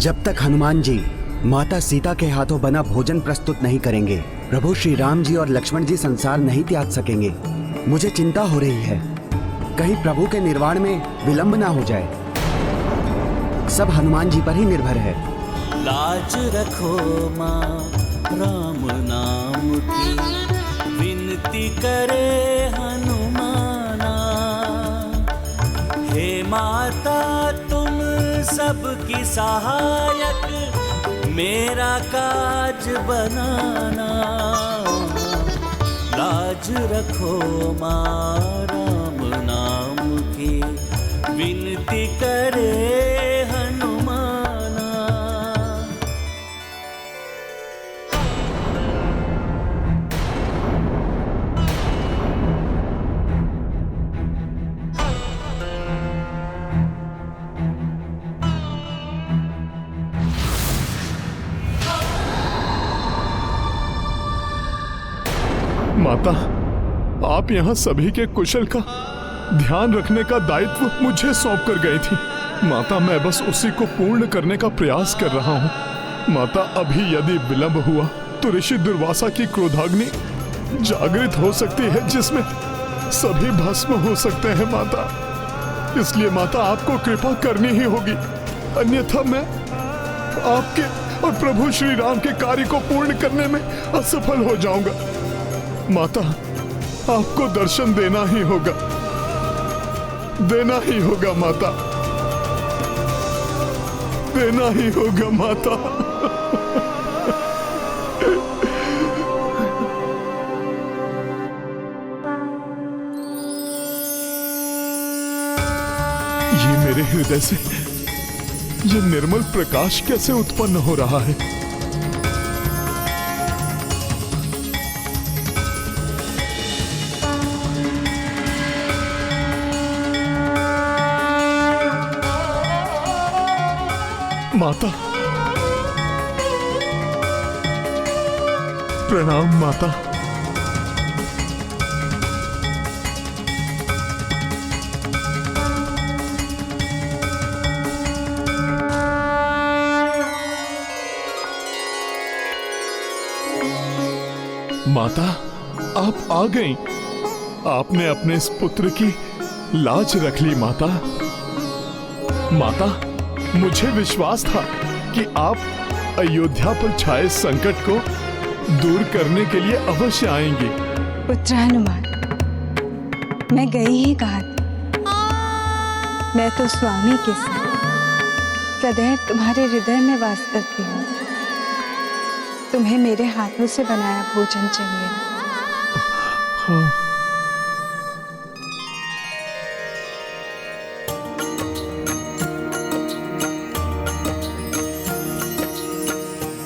जब तक हनुमान जी माता सीता के हाथों बना भोजन प्रस्तुत नहीं करेंगे, प्रभु श्री राम जी और लक्ष्मण जी संसार नहीं त्याग सकेंगे। मुझे चिंता हो रही है, कहीं प्रभु के निर्वाण में विलंब ना हो जाए। सब हनुमान जी पर ही निर्भर है। लाज रखो माँ राम नाम की, विनती करे हनुमाना। हे माता तुम सबकी सहायक, मेरा काज बनाना। लाज रखो माँ राम नाम की, विनती करे हनुमाना। माता, आप यहाँ सभी के कुशल का ध्यान रखने का दायित्व मुझे सौंप कर गई थी। माता, मैं बस उसी को पूर्ण करने का प्रयास कर रहा हूँ। माता, अभी यदि विलंब हुआ तो ऋषि दुर्वासा की क्रोधाग्नि जागृत हो सकती है, जिसमें सभी भस्म हो सकते हैं माता। इसलिए माता, आपको कृपा करनी ही होगी, अन्यथा मैं आपके और प्रभु श्री राम के कार्य को पूर्ण करने में असफल हो जाऊंगा। माता, आपको दर्शन देना ही होगा, देना ही होगा माता, देना ही होगा माता। ये मेरे हृदय से ये निर्मल प्रकाश कैसे उत्पन्न हो रहा है? माता, प्रणाम माता। माता, आप आ गईं। आपने अपने इस पुत्र की लाज रख ली माता। माता, मुझे विश्वास था कि आप अयोध्या पर छाए संकट को दूर करने के लिए अवश्य आएंगे। पुत्र हनुमान, मैं गई ही कहा थी। मैं तो स्वामी के साथ सदैव तुम्हारे हृदय में वास करती हूँ। तुम्हें मेरे हाथों से बनाया भोजन चाहिए। हाँ।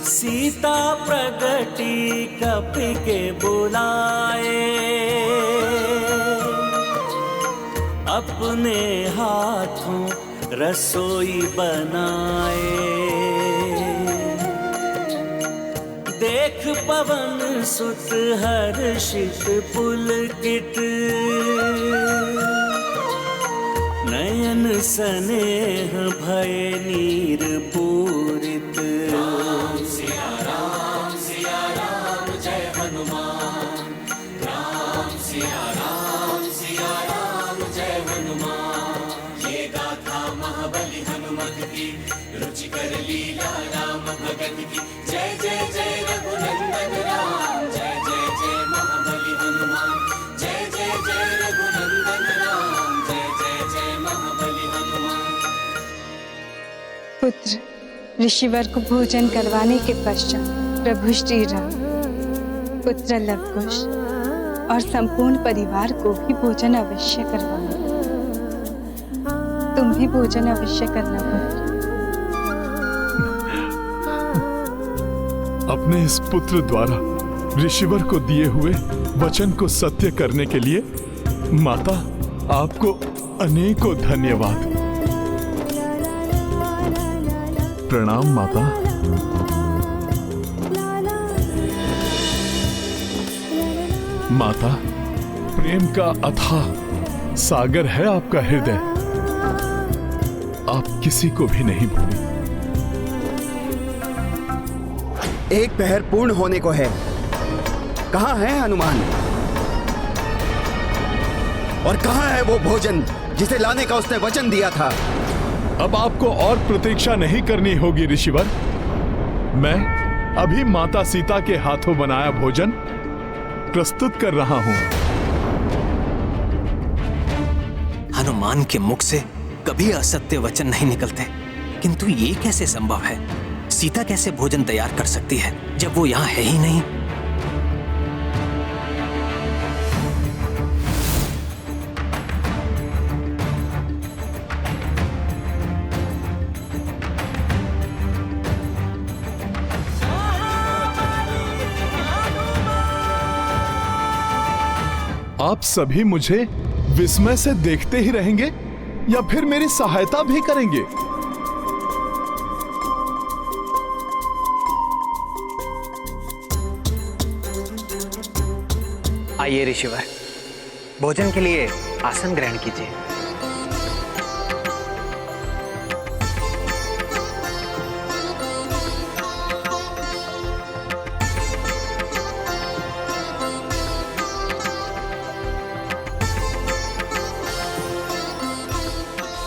सीता प्रगति कपि के बुलाए, अपने हाथों रसोई बनाए। देख पवन सुत हर्षित पुलकित, नयन स्नेह भय नीर पूरित। राम सिया राम जय हनुमान। राम सिया राम जय हनुमान। ये गाथा महाबली हनुमत की, रुचिकर लीला राम भगत की। जय जय जय रघुनंदन राम, जय जय जय महाबली हनुमान। जय जय जय रघुनंदन राम, जय जय जय महाबली हनुमान। पुत्र, ऋषिवर को भोजन करवाने के पश्चात प्रभु श्री राम, पुत्र लवकुश और संपूर्ण परिवार को भी भोजन अवश्य करवाना। तुम भी भोजन अवश्य करना पुत्र। अपने इस पुत्र द्वारा ऋषिवर को दिए हुए वचन को सत्य करने के लिए माता, आपको अनेकों धन्यवाद। प्रणाम माता। माता, प्रेम का अथाह सागर है आपका हृदय। आप किसी को भी नहीं भूलें। एक पहर पूर्ण होने को है। कहाँ है हनुमान? और कहाँ है वो भोजन जिसे लाने का उसने वचन दिया था? अब आपको और प्रतीक्षा नहीं करनी होगी ऋषिवर। मैं अभी माता सीता के हाथों बनाया भोजन प्रस्तुत कर रहा हूं। हनुमान के मुख से कभी असत्य वचन नहीं निकलते, किंतु ये कैसे संभव है? सीता कैसे भोजन तैयार कर सकती है जब वो यहाँ है ही नहीं? आप सभी मुझे विस्मय से देखते ही रहेंगे या फिर मेरी सहायता भी करेंगे? आइए ऋषिवर, भोजन के लिए आसन ग्रहण कीजिए।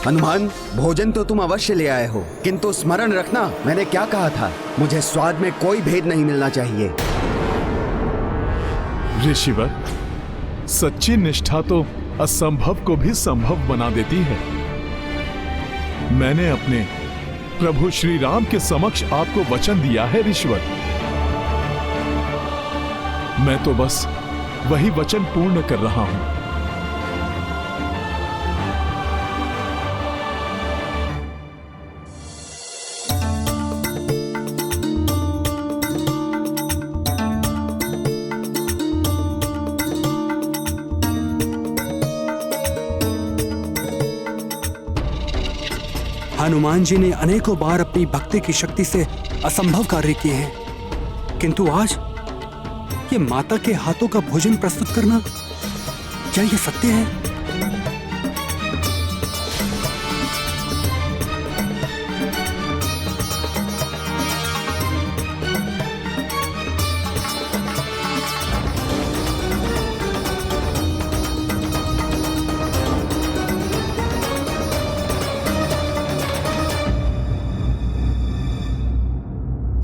हनुमान, भोजन तो तुम अवश्य ले आए हो, किंतु स्मरण रखना मैंने क्या कहा था। मुझे स्वाद में कोई भेद नहीं मिलना चाहिए। ऋषिवर, सच्ची निष्ठा तो असंभव को भी संभव बना देती है। मैंने अपने प्रभु श्री राम के समक्ष आपको वचन दिया है ऋषिवर। मैं तो बस वही वचन पूर्ण कर रहा हूं। हनुमान जी ने अनेकों बार अपनी भक्ति की शक्ति से असंभव कार्य किए हैं, किंतु आज ये माता के हाथों का भोजन प्रस्तुत करना, क्या ये सत्य है?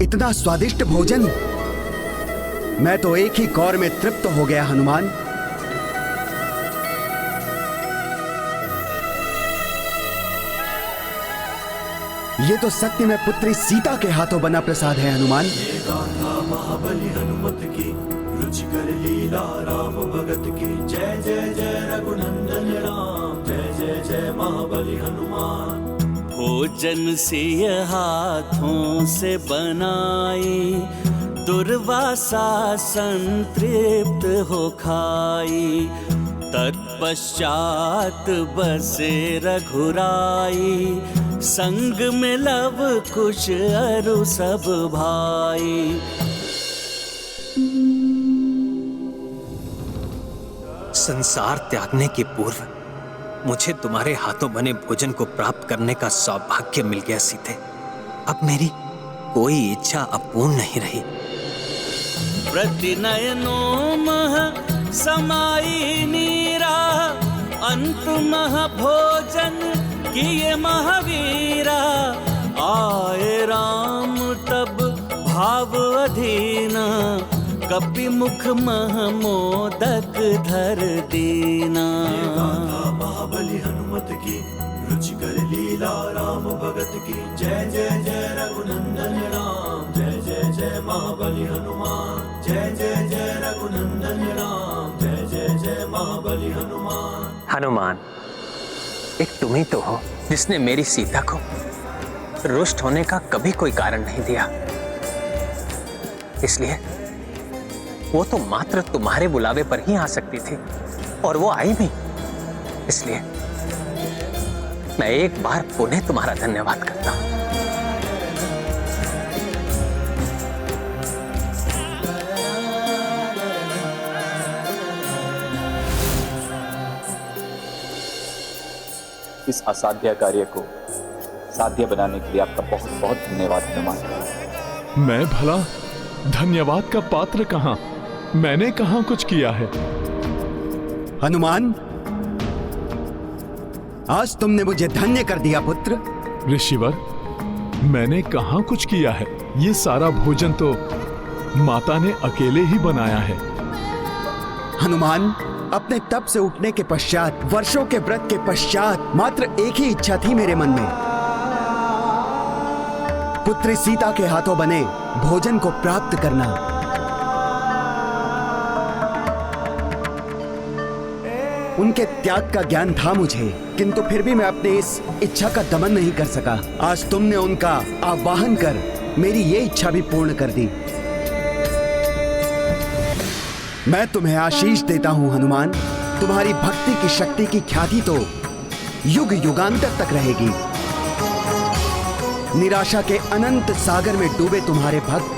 इतना स्वादिष्ट भोजन! मैं तो एक ही कौर में तृप्त हो गया हनुमान। ये तो सत्य में पुत्री सीता के हाथों बना प्रसाद है हनुमान। महाबली हनुमत की रुचिकर लीला राम भगत की। जय जय जय रघुनंदन राम, जय जय जय महाबली हनुमान। भोजन सिय हाथों से बनाई, दुर्वासा संतृप्त हो खाई। तत्पश्चात बसे रघुराई, संग में लव कुश अरु सब भाई। संसार त्यागने के पूर्व मुझे तुम्हारे हाथों बने भोजन को प्राप्त करने का सौभाग्य मिल गया सीते। अब मेरी कोई इच्छा अपूर्ण नहीं रही। प्रतिनयनों मह समाई नीरा, अंत मह भोजन किए महावीरा। आए राम तब भाव अधीना, कपि मुख मह मोदक धर दीना। महाबली हनुमत की रुचिकर लीला राम भगत की। जय जय जय रघुनंदन राम, जय जय जय महाबली हनुमान। जय जय जय रघुनंदन राम, जय जय जय महाबली हनुमान। हनुमान, एक तुम ही तो हो जिसने मेरी सीता को रुष्ट होने का कभी कोई कारण नहीं दिया। इसलिए वो तो मात्र तुम्हारे बुलावे पर ही आ सकती थी, और वो आई भी। इसलिए मैं एक बार पुनः तुम्हारा धन्यवाद करता हूं। इस असाध्य कार्य को साध्य बनाने के लिए आपका बहुत बहुत धन्यवाद हनुमान। मैं भला धन्यवाद का पात्र कहाँ? मैंने कहाँ कुछ किया है? हनुमान, आज तुमने मुझे धन्य कर दिया पुत्र। ऋषिवर, मैंने कहाँ कुछ किया है? ये सारा भोजन तो माता ने अकेले ही बनाया है। हनुमान, अपने तप से उठने के पश्चात, वर्षों के व्रत के पश्चात मात्र एक ही इच्छा थी मेरे मन में, पुत्री सीता के हाथों बने भोजन को प्राप्त करना। उनके त्याग का ज्ञान था मुझे, किंतु फिर भी मैं अपने इस इच्छा का दमन नहीं कर सका। आज तुमने उनका आवाहन कर मेरी ये इच्छा भी पूर्ण कर दी। मैं तुम्हें आशीष देता हूं हनुमान। तुम्हारी भक्ति की शक्ति की ख्याति तो युग युगांतर तक रहेगी। निराशा के अनंत सागर में डूबे तुम्हारे भक्त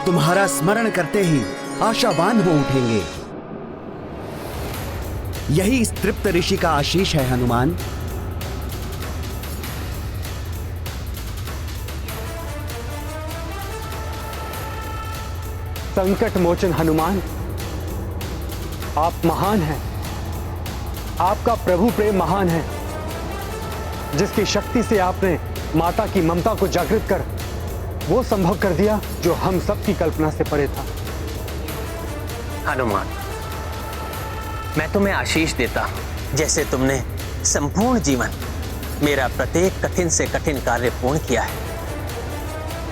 तुम्हारा स्मरण करते ही आशावान हो उठेंगे। यही इस तृप्त ऋषि का आशीष है हनुमान। संकट मोचन हनुमान, आप महान हैं। आपका प्रभु प्रेम महान है, जिसकी शक्ति से आपने माता की ममता को जागृत कर वो संभव कर दिया जो हम सब की कल्पना से परे था। हनुमान, मैं तुम्हें आशीष देता हूं। जैसे तुमने संपूर्ण जीवन मेरा प्रत्येक कठिन से कठिन कार्य पूर्ण किया है,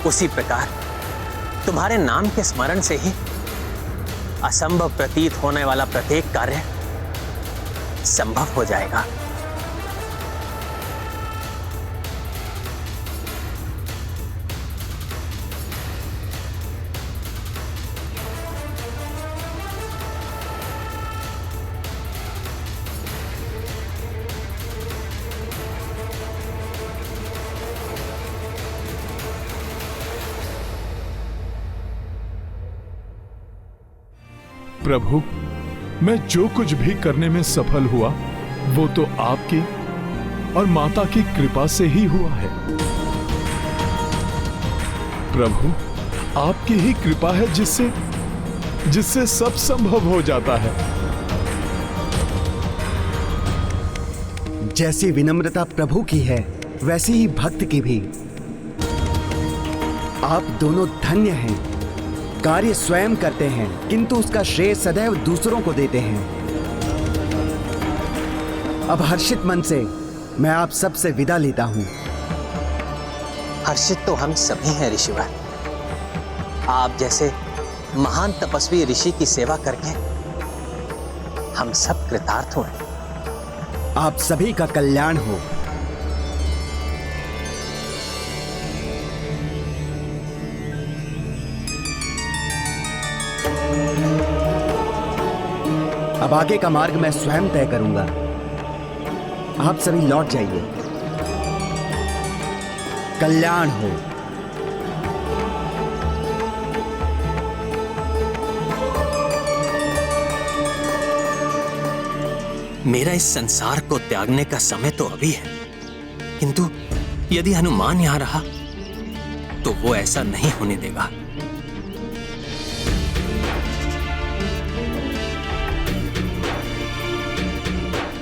उसी प्रकार तुम्हारे नाम के स्मरण से ही असंभव प्रतीत होने वाला प्रत्येक कार्य संभव हो जाएगा। प्रभु, मैं जो कुछ भी करने में सफल हुआ वो तो आपकी और माता की कृपा से ही हुआ है। प्रभु, आपकी ही कृपा है जिससे सब संभव हो जाता है। जैसी विनम्रता प्रभु की है, वैसी ही भक्त की भी। आप दोनों धन्य हैं। कार्य स्वयं करते हैं, किंतु उसका श्रेय सदैव दूसरों को देते हैं। अब हर्षित मन से मैं आप सब से विदा लेता हूं। हर्षित तो हम सभी हैं ऋषिवर। आप जैसे महान तपस्वी ऋषि की सेवा करके हम सब कृतार्थ हुए। आप सभी का कल्याण हो। अब आगे का मार्ग मैं स्वयं तय करूंगा। आप सभी लौट जाइए। कल्याण हो। मेरा इस संसार को त्यागने का समय तो अभी है, किंतु यदि हनुमान यहां रहा तो वो ऐसा नहीं होने देगा।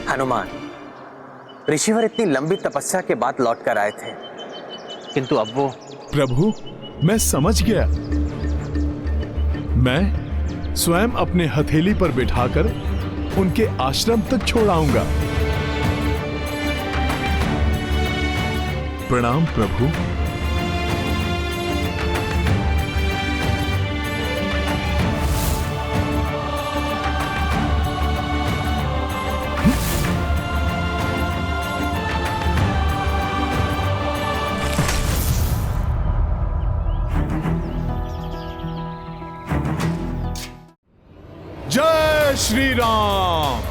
हनुमान, ऋषिवर इतनी लंबी तपस्या के बाद लौट कर आए थे, किंतु अब वो। प्रभु, मैं समझ गया। मैं स्वयं अपने हथेली पर बिठाकर उनके आश्रम तक छोड़ आऊंगा। प्रणाम प्रभु। जय श्री राम।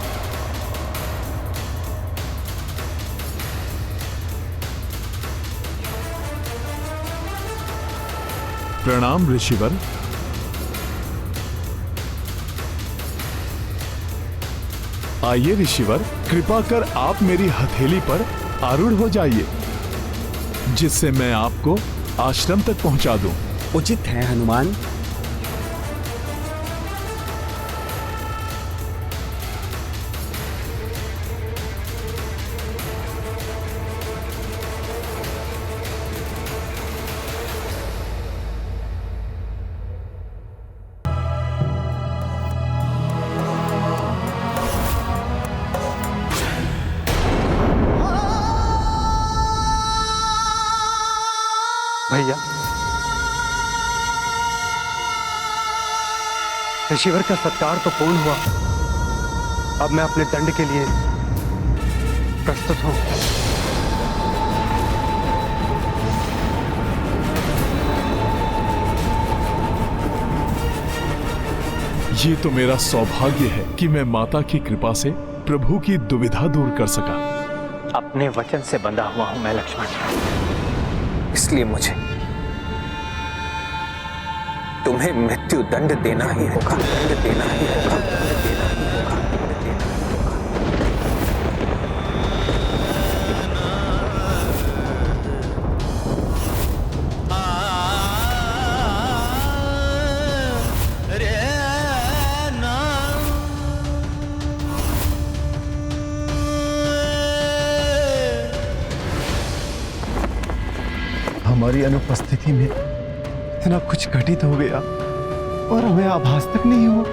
प्रणाम ऋषिवर। आइए ऋषिवर, कृपा कर आप मेरी हथेली पर आरूढ़ हो जाइए, जिससे मैं आपको आश्रम तक पहुंचा दूं। उचित है हनुमान। भैया, ऋषिवर का सत्कार तो पूर्ण हुआ। अब मैं अपने दंड के लिए प्रस्तुत हूं। ये तो मेरा सौभाग्य है कि मैं माता की कृपा से प्रभु की दुविधा दूर कर सका। अपने वचन से बंधा हुआ हूं मैं लक्ष्मण, इसलिए मुझे तुम्हें मृत्यु दंड देना ही होगा, दंड देना ही होगा, दंड देना ही होगा, दंड देना ही हमारी अनुपस्थिति में इतना कुछ घटित हो गया और हमें आभास तक नहीं हुआ।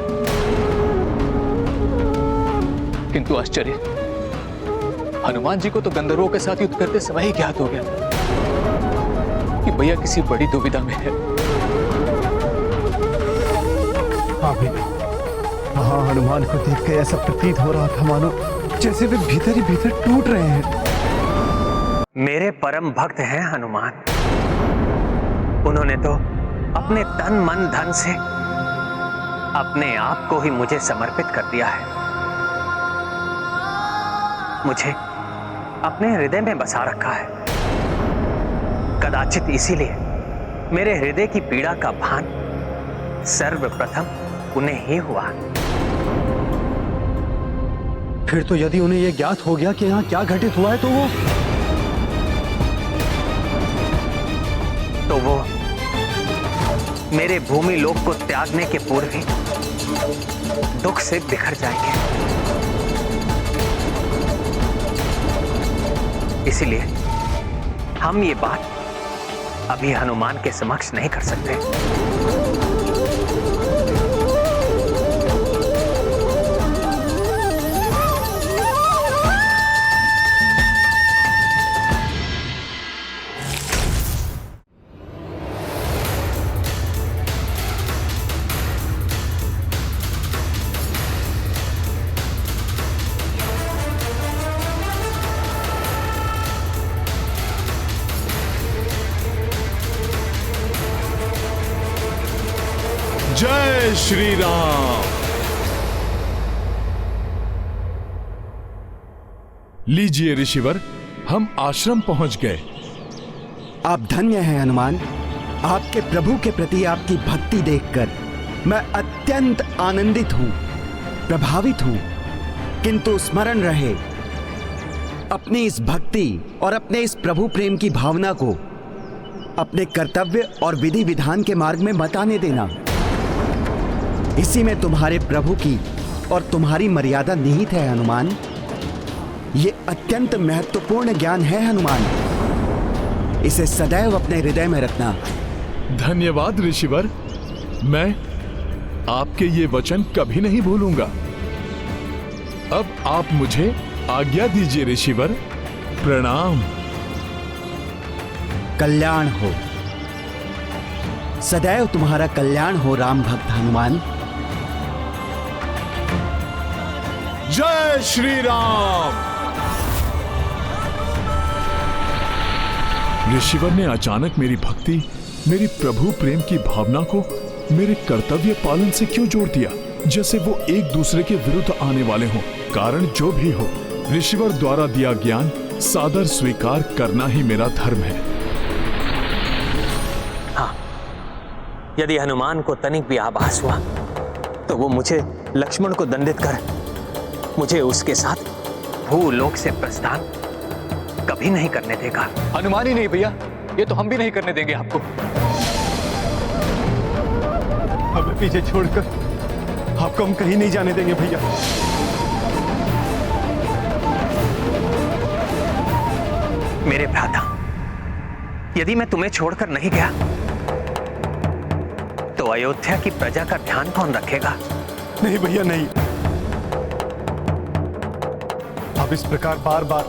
किंतु आश्चर्य, हनुमान जी को तो गंधर्वों के साथ युद्ध करते समय ही ज्ञात हो गया कि भैया किसी बड़ी दुविधा में है। हाँ भाई, वहां हनुमान को देख के ऐसा प्रतीत हो रहा था मानो जैसे वे भीतर ही भीतर टूट रहे हैं। मेरे परम भक्त हैं हनुमान। उन्होंने तो अपने तन मन धन से अपने आप को ही मुझे समर्पित कर दिया है। मुझे अपने हृदय में बसा रखा है। कदाचित इसीलिए मेरे हृदय की पीड़ा का भान सर्वप्रथम उन्हें ही हुआ। फिर तो यदि उन्हें यह ज्ञात हो गया कि यहाँ क्या घटित हुआ है तो वो मेरे भूमि लोक को त्यागने के पूर्व ही दुख से बिखर जाएंगे। इसीलिए हम ये बात अभी हनुमान के समक्ष नहीं कर सकते। जय श्री राम। लीजिए ऋषिवर, हम आश्रम पहुंच गए। आप धन्य हैं हनुमान। आपके प्रभु के प्रति आपकी भक्ति देखकर मैं अत्यंत आनंदित हूं, प्रभावित हूं। किंतु स्मरण रहे, अपनी इस भक्ति और अपने इस प्रभु प्रेम की भावना को अपने कर्तव्य और विधि विधान के मार्ग में मत आने देना। इसी में तुम्हारे प्रभु की और तुम्हारी मर्यादा निहित है हनुमान। ये अत्यंत महत्वपूर्ण ज्ञान है हनुमान। इसे सदैव अपने हृदय में रखना। धन्यवाद ऋषिवर, मैं आपके ये वचन कभी नहीं भूलूंगा। अब आप मुझे आज्ञा दीजिए ऋषिवर। प्रणाम। कल्याण हो, सदैव तुम्हारा कल्याण हो राम भक्त हनुमान। जय श्री राम। ऋषिवर ने अचानक मेरी भक्ति, मेरी प्रभु प्रेम की भावना को मेरे कर्तव्य पालन से क्यों जोड़ दिया, जैसे वो एक दूसरे के विरुद्ध आने वाले हों। कारण जो भी हो, ऋषिवर द्वारा दिया ज्ञान सादर स्वीकार करना ही मेरा धर्म है। हाँ, यदि हनुमान को तनिक भी आभास हुआ तो वो मुझे लक्ष्मण को दंडित कर मुझे उसके साथ भूलोक से प्रस्थान कभी नहीं करने देगा। हनुमान ही नहीं भैया, ये तो हम भी नहीं करने देंगे आपको। हमें पीछे छोड़कर आपको हम कहीं नहीं जाने देंगे भैया। मेरे भ्राता, यदि मैं तुम्हें छोड़कर नहीं गया तो अयोध्या की प्रजा का ध्यान कौन रखेगा? नहीं भैया नहीं, अब इस प्रकार बार बार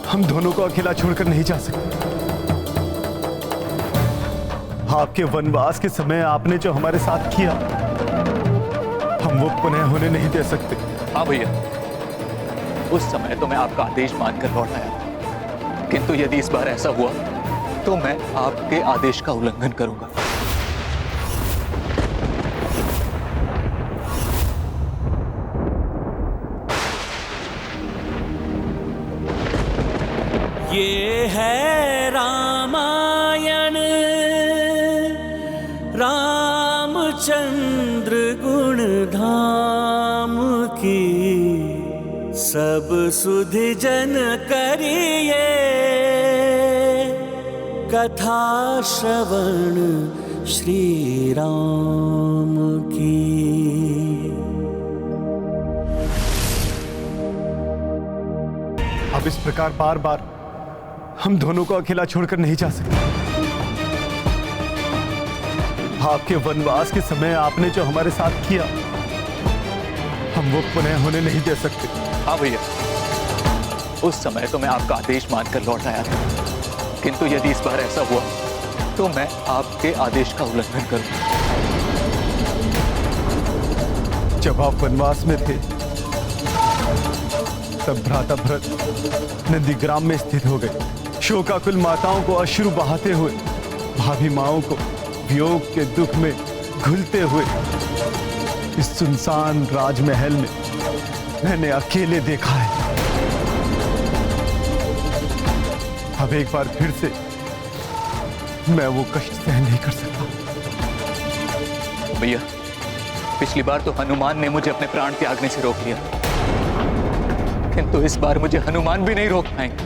हम दोनों को अकेला छोड़कर नहीं जा सकते। आपके वनवास के समय आपने जो हमारे साथ किया, हम वो पुनः होने नहीं दे सकते। हाँ भैया, उस समय तो मैं आपका आदेश मानकर लौट आया, किंतु यदि इस बार ऐसा हुआ तो मैं आपके आदेश का उल्लंघन करूंगा। ये है रामायण, रामचंद्र गुण धाम की, सब सुधि जन करिए कथा श्रवण श्री राम की। अब इस प्रकार बार बार हम दोनों को अकेला छोड़कर नहीं जा सकते। आपके वनवास के समय आपने जो हमारे साथ किया, हम वो पुनः होने नहीं दे सकते। हाँ भैया, उस समय तो मैं आपका आदेश मानकर लौट आया था, किंतु यदि इस बार ऐसा हुआ तो मैं आपके आदेश का उल्लंघन करूंगा। जब आप वनवास में थे तब भ्राता भरत नंदीग्राम में स्थित हो गए। शोकाकुल माताओं को अश्रु बहाते हुए, भाभी माओं को वियोग के दुख में घुलते हुए इस सुनसान राजमहल में मैंने अकेले देखा है। अब एक बार फिर से मैं वो कष्ट सहन नहीं कर सकता। भैया, पिछली बार तो हनुमान ने मुझे अपने प्राण त्यागने से रोक लिया, किंतु इस बार मुझे हनुमान भी नहीं रोक पाएंगे।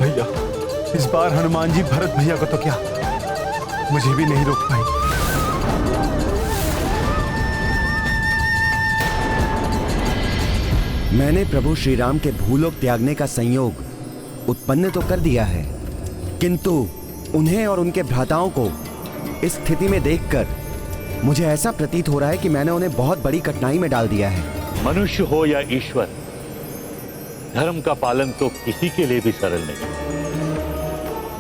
भैया, इस बार हनुमान जी भरत भैया को तो क्या, मुझे भी नहीं रोक पाएंगे। मैंने प्रभु श्री राम के भूलोक त्यागने का संयोग उत्पन्न तो कर दिया है, किंतु उन्हें और उनके भ्राताओं को इस स्थिति में देखकर मुझे ऐसा प्रतीत हो रहा है कि मैंने उन्हें बहुत बड़ी कठिनाई में डाल दिया है। मनुष्य हो या ईश्वर, धर्म का पालन तो किसी के लिए भी सरल नहीं।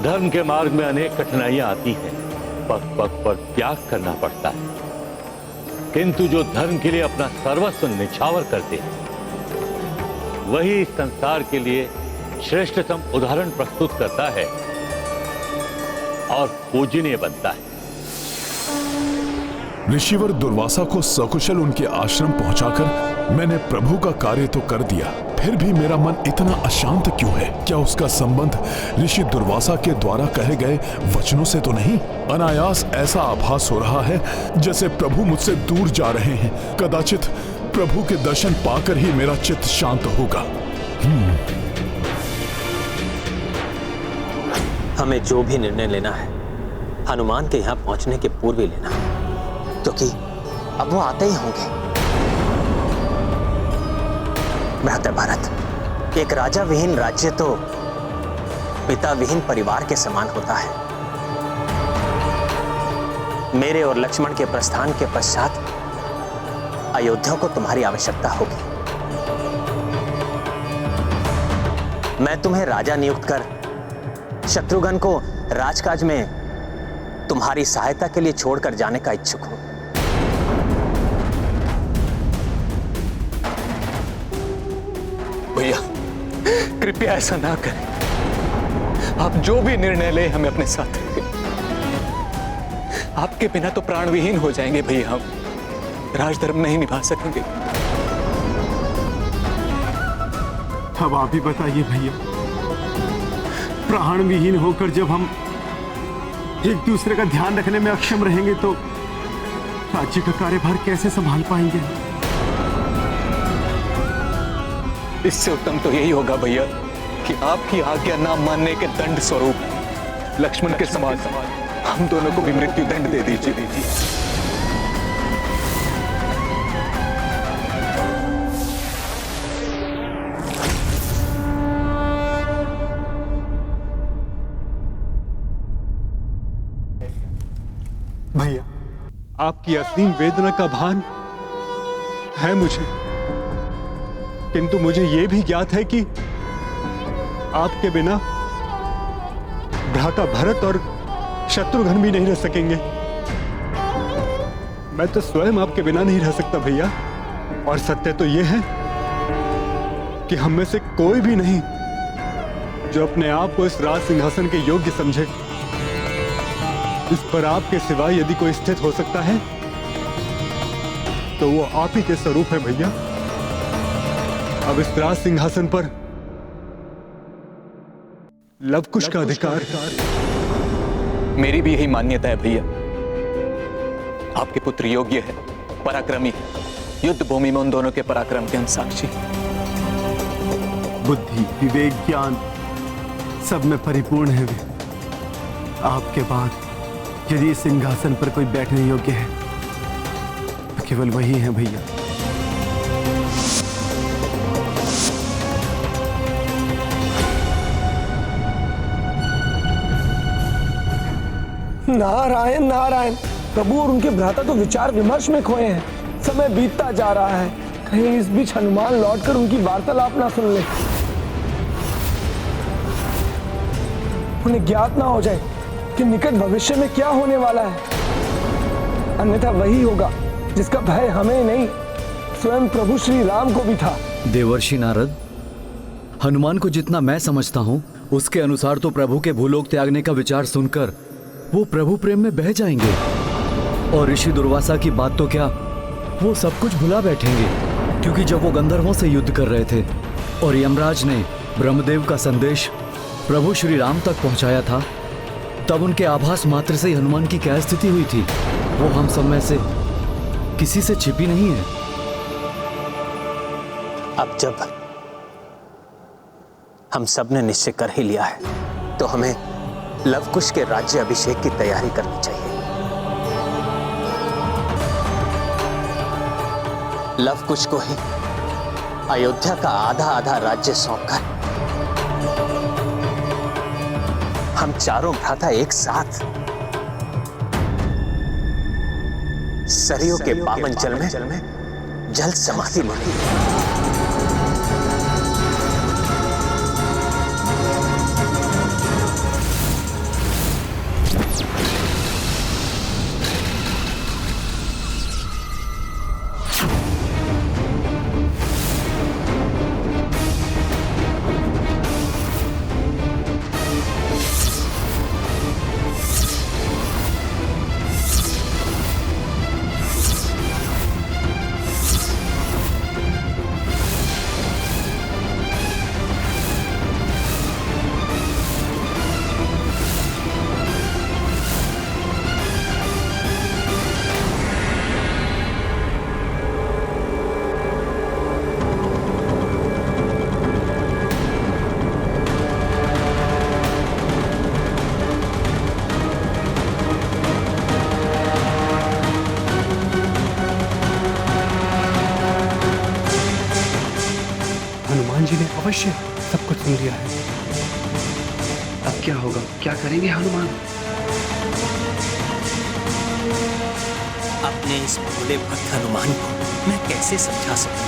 धर्म के मार्ग में अनेक कठिनाइयां आती हैं, पग पग पर त्याग करना पड़ता है, किंतु जो धर्म के लिए अपना सर्वस्व निछावर करते हैं वही इस संसार के लिए श्रेष्ठतम उदाहरण प्रस्तुत करता है और पूजनीय बनता है। ऋषिवर दुर्वासा को सकुशल उनके आश्रम पहुंचाकर मैंने प्रभु का कार्य तो कर दिया, फिर भी मेरा मन इतना अशांत क्यों है? क्या उसका संबंध ऋषि दुर्वासा के द्वारा कहे गए वचनों से तो नहीं? अनायास ऐसा आभास हो रहा है जैसे प्रभु मुझसे दूर जा रहे हैं। कदाचित प्रभु के दर्शन पाकर ही मेरा चित्त शांत होगा। हमें जो भी निर्णय लेना है हनुमान के यहाँ पहुंचने के पूर्व ही लेना, क्योंकि अब वो आते ही होंगे। भ्राता भारत, एक राजा विहीन राज्य तो पिता विहीन परिवार के समान होता है। मेरे और लक्ष्मण के प्रस्थान के पश्चात अयोध्या को तुम्हारी आवश्यकता होगी। मैं तुम्हें राजा नियुक्त कर शत्रुघ्न को राजकाज में तुम्हारी सहायता के लिए छोड़कर जाने का इच्छुक हूं। भैया, कृपया ऐसा ना करें। आप जो भी निर्णय ले हमें अपने साथ रखें। आपके बिना तो प्राण विहीन हो जाएंगे भैया, हम राजधर्म नहीं निभा सकेंगे। अब आप ही बताइए भैया, प्राण विहीन होकर जब हम एक दूसरे का ध्यान रखने में अक्षम रहेंगे तो राज्य का कार्यभार कैसे संभाल पाएंगे? इससे उत्तम तो यही होगा भैया कि आपकी आज्ञा ना मानने के दंड स्वरूप लक्ष्मण के समान हम दोनों को भी मृत्यु दंड दे दीजिए। भैया, आपकी असीम वेदना का भान है मुझे, किंतु मुझे यह भी ज्ञात है कि आपके बिना भ्राता भरत और शत्रुघ्न भी नहीं रह सकेंगे। मैं तो स्वयं आपके बिना नहीं रह सकता भैया। और सत्य तो यह है कि हम में से कोई भी नहीं जो अपने आप को इस राज सिंहासन के योग्य समझे। इस पर आपके सिवा यदि कोई स्थित हो सकता है तो वो आप ही के स्वरूप है भैया। अब इस राज सिंहासन पर लवकुश का अधिकार। मेरी भी यही मान्यता है भैया। आपके पुत्र योग्य है, पराक्रमी है, युद्ध भूमि में उन दोनों के पराक्रम के हम साक्षी। बुद्धि, विवेक, ज्ञान सब में परिपूर्ण है वे। आपके बाद यदि इस सिंहासन पर कोई बैठने योग्य है तो केवल वही है भैया। नारायण नारायण। प्रभु और उनके भ्राता तो विचार विमर्श में खोए हैं। समय बीतता जा रहा है, कहीं इस बीच हनुमान लौटकर उनकी वार्तालाप ना सुन ले, उन्हें ज्ञात ना हो जाए कि निकट भविष्य में क्या होने वाला है। अन्यथा वही होगा जिसका भय हमें नहीं, स्वयं प्रभु श्री राम को भी था। देवर्षि नारद, हनुमान को जितना मैं समझता हूँ उसके अनुसार तो प्रभु के भूलोक त्यागने का विचार सुनकर वो प्रभु प्रेम में बह जाएंगे और ऋषि दुर्वासा की बात तो क्या, वो सब कुछ भुला बैठेंगे। क्योंकि जब वो गंधर्वों से युद्ध कर रहे थे और यमराज ने ब्रह्मदेव का संदेश प्रभु श्री राम तक पहुंचाया था, तब उनके आभास मात्र से ही हनुमान की क्या स्थिति हुई थी वो हम सब में से किसी से छिपी नहीं है। अब जब हम सब ने निश्चय कर ही लिया है तो हमें लवकुश के राज्य अभिषेक की तैयारी करनी चाहिए। लवकुश को ही अयोध्या का आधा आधा राज्य सौंपकर हम चारों भ्राता एक साथ सरयू के पावन जल में जल समाधि बनेंगे। जी ने अवश्य सब कुछ सुन लिया है। अब क्या होगा, क्या करेंगे हनुमान? अपने इस भोले भक्त हनुमान को मैं कैसे समझा सकूंगा?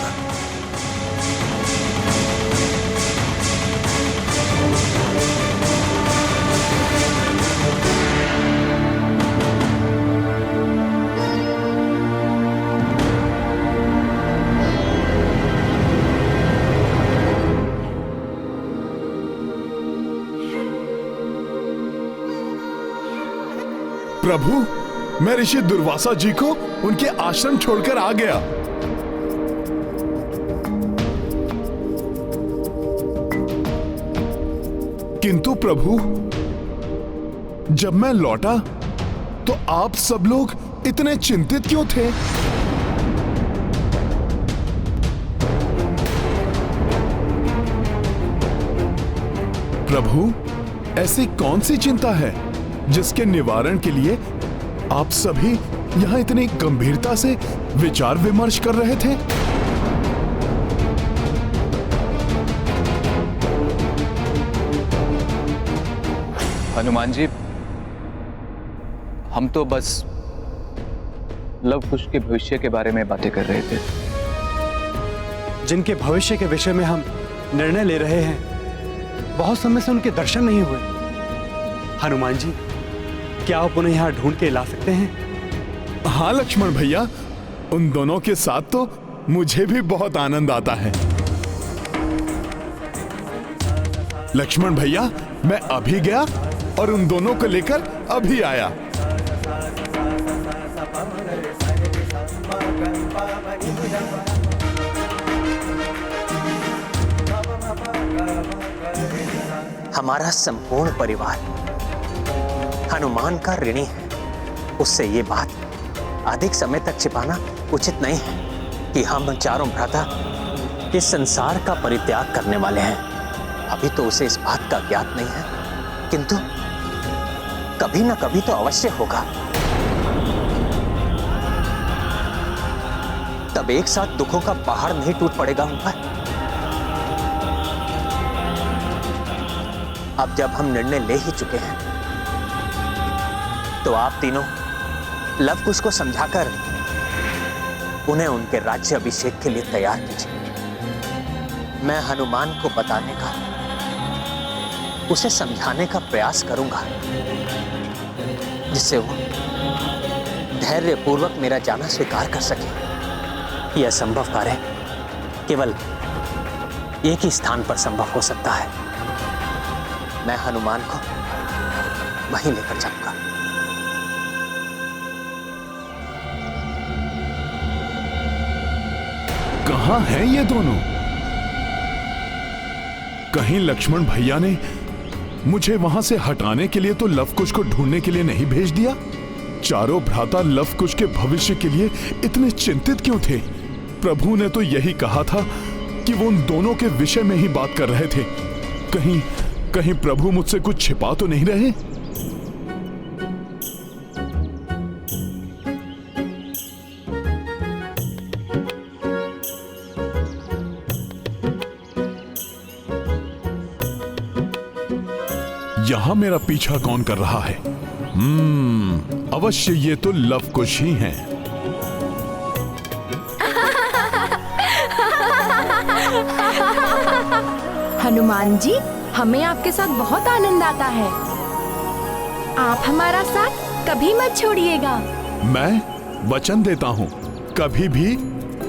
प्रभु, मैं ऋषि दुर्वासा जी को उनके आश्रम छोड़कर आ गया। किंतु प्रभु, जब मैं लौटा तो आप सब लोग इतने चिंतित क्यों थे? प्रभु, ऐसी कौन सी चिंता है जिसके निवारण के लिए आप सभी यहाँ इतनी गंभीरता से विचार विमर्श कर रहे थे? हनुमान जी, हम तो बस लव कुश के भविष्य के बारे में बातें कर रहे थे। जिनके भविष्य के विषय में हम निर्णय ले रहे हैं, बहुत समय से उनके दर्शन नहीं हुए। हनुमान जी, क्या आप उन्हें यहाँ ढूंढ के ला सकते हैं? हाँ लक्ष्मण भैया, उन दोनों के साथ तो मुझे भी बहुत आनंद आता है। लक्ष्मण भैया, मैं अभी गया और उन दोनों को लेकर अभी आया। हमारा संपूर्ण परिवार हनुमान का ऋणी है। उससे ये बात अधिक समय तक छिपाना उचित नहीं है कि हम चारों भ्राता इस संसार का परित्याग करने वाले हैं। अभी तो उसे इस बात का ज्ञात नहीं है, किंतु कभी ना कभी तो अवश्य होगा। तब एक साथ दुखों का पहाड़ नहीं टूट पड़ेगा उन पर। अब जब हम निर्णय ले ही चुके हैं, तो आप तीनों लव कुश को समझाकर उन्हें उनके राज्य अभिषेक के लिए तैयार कीजिए। मैं हनुमान को बताने का, उसे समझाने का प्रयास करूंगा, जिससे वो धैर्यपूर्वक मेरा जाना स्वीकार कर सके। यह संभव कार्य केवल एक ही स्थान पर संभव हो सकता है। मैं हनुमान को वहीं लेकर जाऊंगा। कहां हैं ये दोनों? कहीं लक्ष्मण भैया ने मुझे वहां से हटाने के लिए तो लव कुश को ढूंढने के लिए नहीं भेज दिया? चारों भ्राता लव कुश के भविष्य के लिए इतने चिंतित क्यों थे? प्रभु ने तो यही कहा था कि वो उन दोनों के विषय में ही बात कर रहे थे। कहीं प्रभु मुझसे कुछ छिपा तो नहीं रहे? यहां मेरा पीछा कौन कर रहा है? अवश्य ये तो लव कुश ही हैं। हनुमान जी, हमें आपके साथ बहुत आनंद आता है। आप हमारा साथ कभी मत छोड़िएगा। मैं वचन देता हूं, कभी भी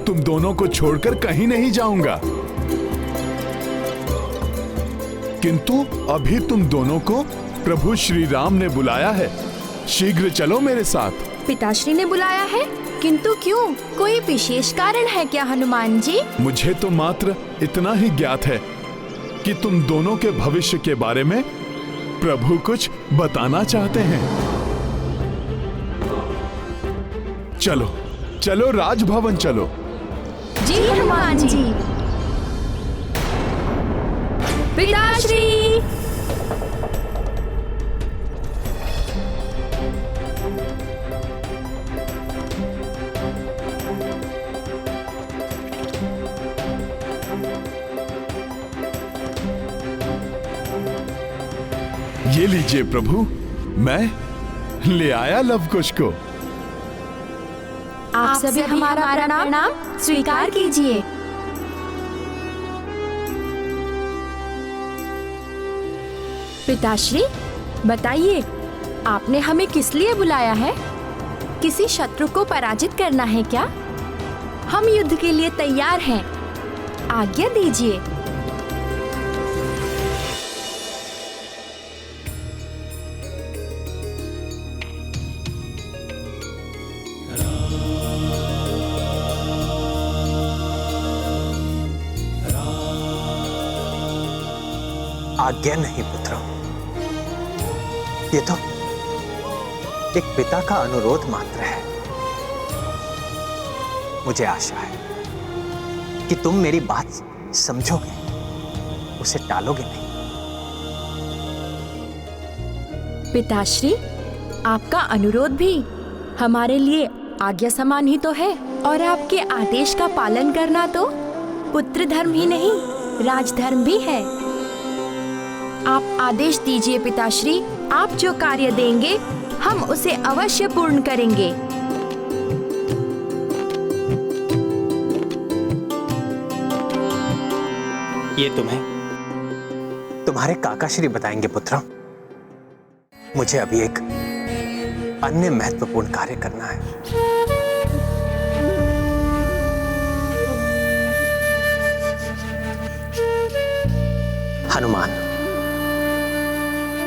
तुम दोनों को छोड़कर कहीं नहीं जाऊंगा। किंतु अभी तुम दोनों को प्रभु श्री राम ने बुलाया है। शीघ्र चलो मेरे साथ। पिताश्री ने बुलाया है? किंतु क्यों? कोई विशेष कारण है क्या हनुमान जी? मुझे तो मात्र इतना ही ज्ञात है कि तुम दोनों के भविष्य के बारे में प्रभु कुछ बताना चाहते हैं। चलो चलो राजभवन चलो। जी हनुमान जी। पिताश्री! ये लीजिए प्रभु, मैं ले आया लव कुश को। आप सभी हमारा प्रणाम स्वीकार कीजिए। पिताश्री, बताइए, आपने हमें किस लिए बुलाया है? किसी शत्रु को पराजित करना है क्या? हम युद्ध के लिए तैयार हैं। आज्ञा दीजिए। आज्ञा नहीं पुत्र, ये तो एक पिता का अनुरोध मात्र है। मुझे आशा है कि तुम मेरी बात समझोगे, उसे टालोगे नहीं। पिताश्री, आपका अनुरोध भी हमारे लिए आज्ञा समान ही तो है, और आपके आदेश का पालन करना तो पुत्र धर्म ही नहीं, राजधर्म भी है। आप आदेश दीजिए पिताश्री, आप जो कार्य देंगे हम उसे अवश्य पूर्ण करेंगे। ये तुम्हें तुम्हारे काकाश्री बताएंगे पुत्र। मुझे अभी एक अन्य महत्वपूर्ण कार्य करना है। हनुमान,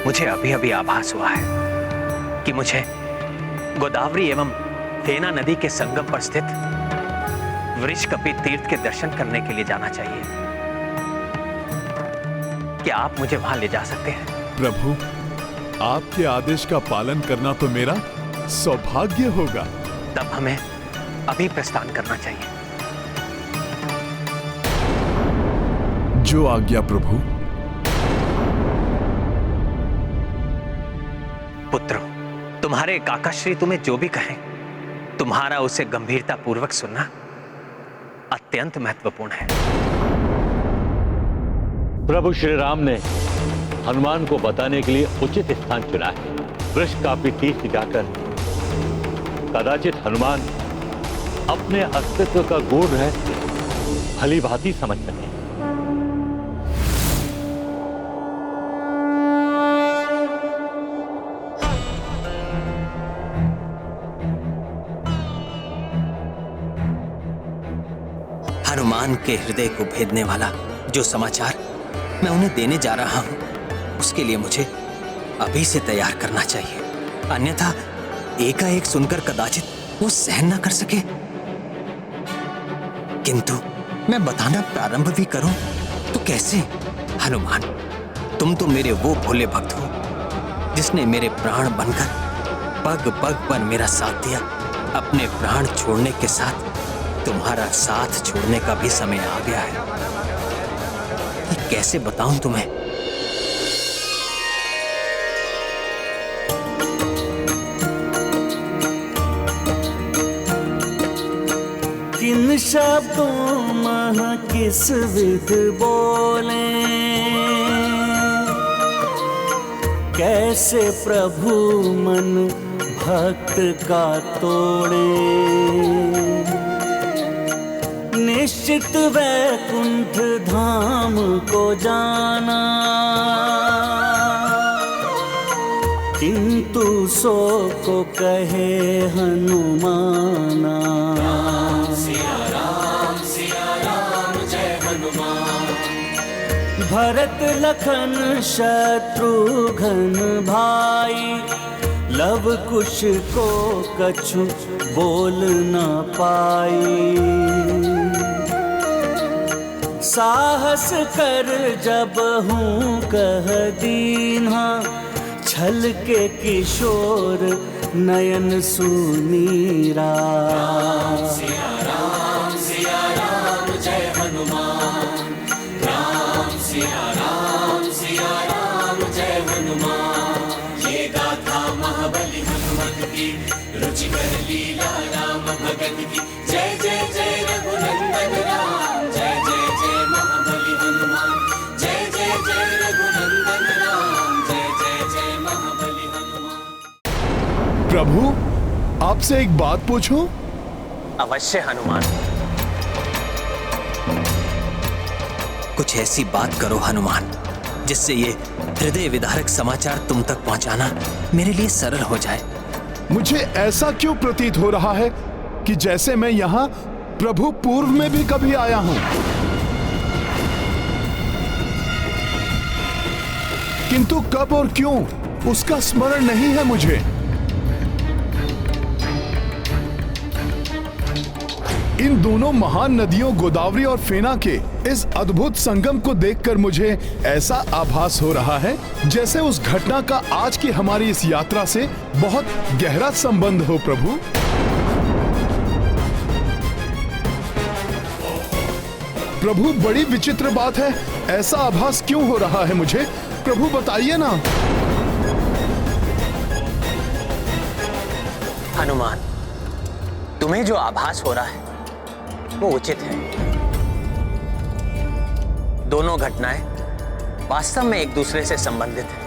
मुझे अभी अभी आभास हुआ है कि मुझे गोदावरी एवं फेना नदी के संगम पर स्थित वृषकपि तीर्थ के दर्शन करने के लिए जाना चाहिए। क्या आप मुझे वहां ले जा सकते हैं? प्रभु, आपके आदेश का पालन करना तो मेरा सौभाग्य होगा। तब हमें अभी प्रस्थान करना चाहिए। जो आज्ञा प्रभु। पुत्र, तुम्हारे काकाश्री तुम्हें जो भी कहें, तुम्हारा उसे गंभीरता पूर्वक सुनना अत्यंत महत्वपूर्ण है। प्रभु श्री राम ने हनुमान को बताने के लिए उचित स्थान चुना है। वृषकापि तीर्थ जाकर कदाचित हनुमान अपने अस्तित्व का गूढ़ रहस्य भली भांति समझ सके। हनुमान के हृदय को भेदने वाला जो समाचार मैं उन्हें देने जा रहा हूं, उसके लिए मुझे अभी से तैयार करना चाहिए, अन्यथा एकाएक सुनकर कदाचित वो सहन न कर सके। किंतु मैं बताना प्रारंभ भी करूं तो कैसे? हनुमान, तुम तो मेरे वो भोले भक्त हो जिसने मेरे प्राण बनकर पग पग पर मेरा साथ दिया। अपने प्राण छोड़ने के साथ तुम्हारा साथ छोड़ने का भी समय आ गया है। ये कैसे बताऊं तुम्हें? किन शब्दों मह किस विध बोले, कैसे प्रभु मन भक्त का तोड़े। निश्चित वैकुंठ धाम को जाना, किंतु सो को कहे हनुमाना। जय हनुमान। भरत लखन शत्रुघ्न भाई, लव कुश को कछु बोल न पाई। साहस कर जब हूँ कह दीन्हा, छल के किशोर नयन सुनीरा। सिया राम जय हनुमान। राम सिया राम जय हनुमान। ये गाथा महाबली हनुमत की, रुचिकर लीला राम भगत की। जय जय जय रघुनंदन राम, जय जय जय महाबली हनुमान। जय जय जय रघुनंदन राम, जय जय जय महाबली हनुमान। प्रभु, आपसे एक बात पूछूं? अवश्य हनुमान। कुछ ऐसी बात करो हनुमान जिससे ये हृदय विदारक समाचार तुम तक पहुंचाना मेरे लिए सरल हो जाए। मुझे ऐसा क्यों प्रतीत हो रहा है कि जैसे मैं यहाँ प्रभु पूर्व में भी कभी आया हूं, किंतु कब और क्यों उसका स्मरण नहीं है मुझे। इन दोनों महान नदियों गोदावरी और फेना के इस अद्भुत संगम को देखकर मुझे ऐसा आभास हो रहा है जैसे उस घटना का आज की हमारी इस यात्रा से बहुत गहरा संबंध हो। प्रभु, प्रभु, बड़ी विचित्र बात है, ऐसा आभास क्यों हो रहा है मुझे? प्रभु बताइए ना। हनुमान, तुम्हें जो आभास हो रहा है वो उचित है। दोनों घटनाएं वास्तव में एक दूसरे से संबंधित हैं।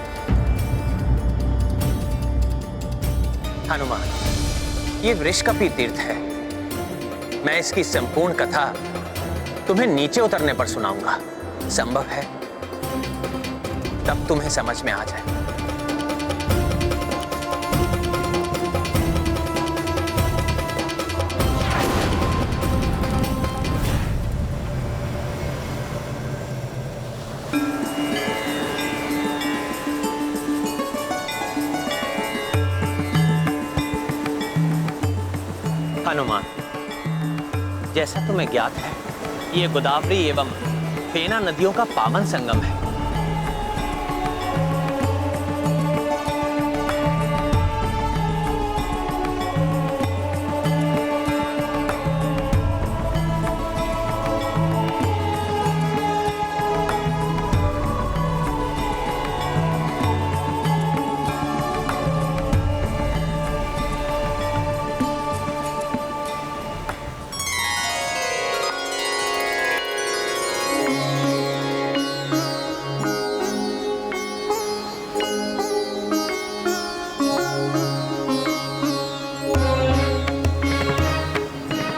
हनुमान, ये वृषकपी तीर्थ है। मैं इसकी संपूर्ण कथा तुम्हें नीचे उतरने पर सुनाऊंगा। संभव है तब तुम्हें समझ में आ जाए। हनुमान, जैसा तुम्हें ज्ञात है, ये गोदावरी एवं फेना नदियों का पावन संगम है।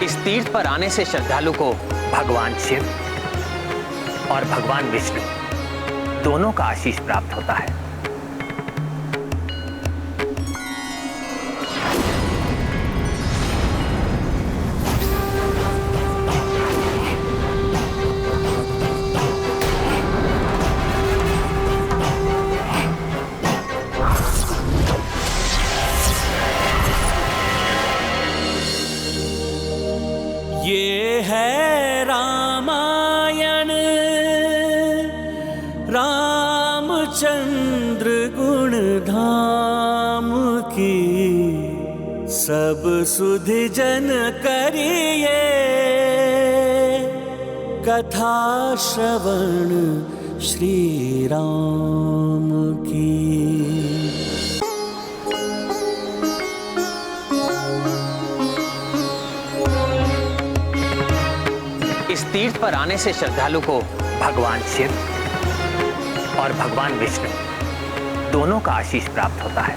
इस तीर्थ पर आने से श्रद्धालु को भगवान शिव और भगवान विष्णु दोनों का आशीष प्राप्त होता है। ये है रामायण, रामचंद्र गुण धाम की, सब सुधि जन करिए कथा श्रवण श्री राम की। इस तीर्थ पर आने से श्रद्धालु को भगवान शिव और भगवान विष्णु दोनों का आशीष प्राप्त होता है।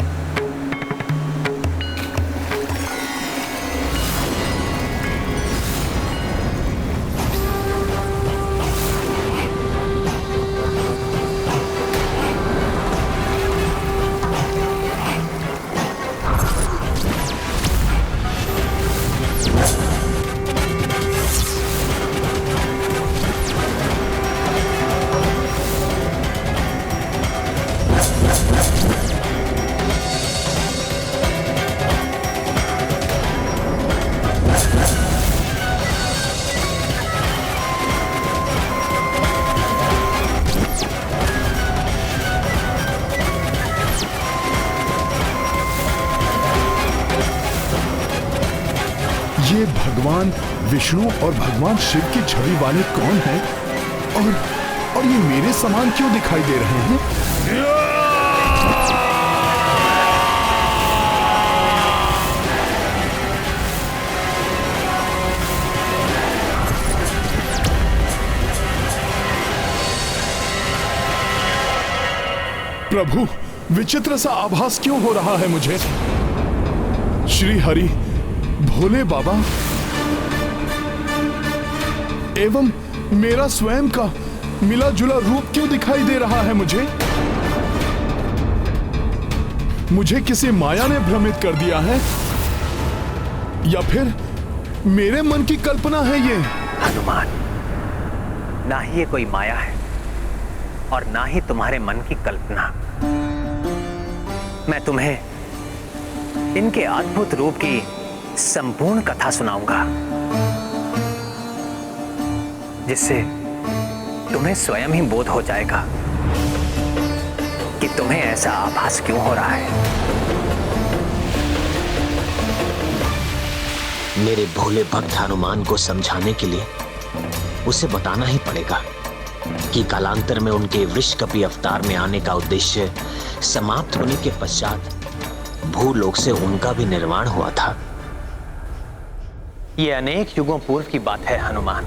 ये भगवान विष्णु और भगवान शिव की छवि वाले कौन हैं और ये मेरे समान क्यों दिखाई दे रहे हैं? प्रभु, विचित्र सा आभास क्यों हो रहा है मुझे? श्री हरि, भोले बाबा एवं मेरा स्वयं का मिला जुला रूप क्यों दिखाई दे रहा है मुझे? मुझे किसी माया ने भ्रमित कर दिया है या फिर मेरे मन की कल्पना है ये? हनुमान, ना ही ये कोई माया है और ना ही तुम्हारे मन की कल्पना। मैं तुम्हें इनके अद्भुत रूप की संपूर्ण कथा सुनाऊंगा, जिससे तुम्हें स्वयं ही बोध हो जाएगा कि तुम्हें ऐसा आभास क्यों हो रहा है। मेरे भोले भक्त हनुमान को समझाने के लिए उसे बताना ही पड़ेगा कि कालांतर में उनके वृषकपी अवतार में आने का उद्देश्य समाप्त होने के पश्चात भूलोक से उनका भी निर्माण हुआ था। ये अनेक युगों पूर्व की बात है हनुमान।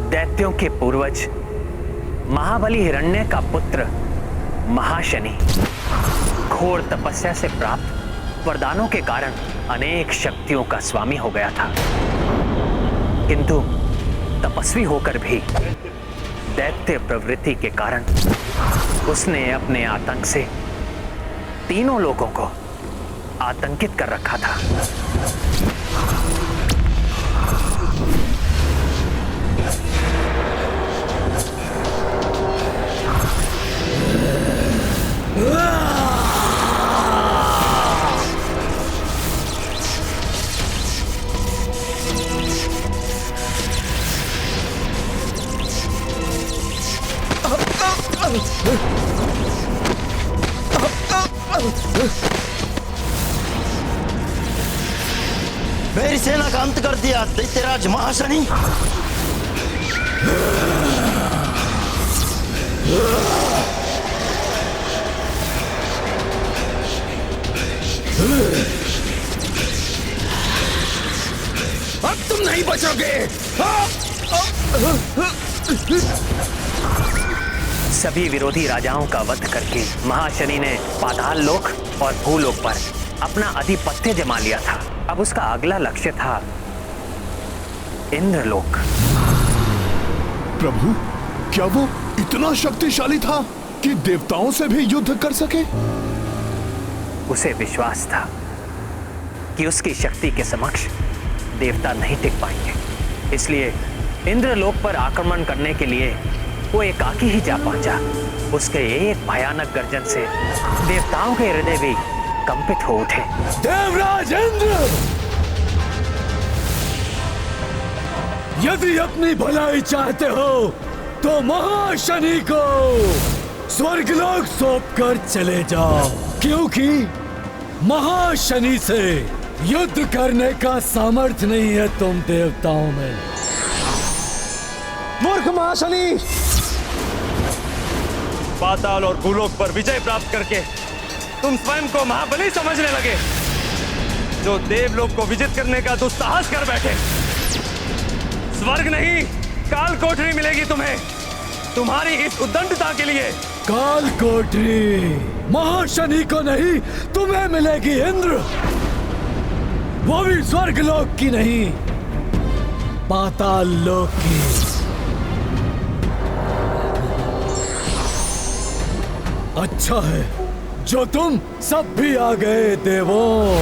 दैत्यों के पूर्वज महाबली हिरण्य का पुत्र महाशनि घोर तपस्या से प्राप्त वरदानों के कारण अनेक शक्तियों का स्वामी हो गया था, किंतु तपस्वी होकर भी दैत्य प्रवृत्ति के कारण उसने अपने आतंक से तीनों लोगों को आतंकित कर रखा था। मेरी सेना का अंत कर दिया दैत्यराज महाशनि। अब तुम नहीं बचोगे। सभी विरोधी राजाओं का वध करके महाशनि ने पाताल लोक और भूलोक पर अपना आधिपत्य जमा लिया था। अब उसका अगला लक्ष्य था इंद्रलोक। प्रभु, क्या वो इतना शक्तिशाली था कि देवताओं से भी युद्ध कर सके? उसे विश्वास था कि उसकी शक्ति के समक्ष देवता नहीं टिक पाएंगे, इसलिए इंद्रलोक पर आक्रमण करने के लिए वो एकाकी ही जा पहुंचा। उसके एक भयानक गर्जन से देवताओं के हृदय भी कंपित हो उठे। देवराज इंद्र, यदि अपनी भलाई चाहते हो तो महाशनि को स्वर्गलोक सौंपकर चले जाओ, क्योंकि महाशनि से युद्ध करने का सामर्थ्य नहीं है तुम देवताओं में। मूर्ख महाशनि! पाताल और भूलोक पर विजय प्राप्त करके तुम स्वयं को महाबली समझने लगे। जो देवलोक को विजित करने का दुस्साहस कर बैठे, स्वर्ग नहीं काल कोठरी मिलेगी तुम्हें तुम्हारी इस उद्दंडता के लिए। काल कोठरी महाशनि को नहीं, तुम्हें मिलेगी इंद्र, वो भी स्वर्ग लोक की नहीं, पाताल लोक की। अच्छा है जो तुम सब भी आ गए देवों।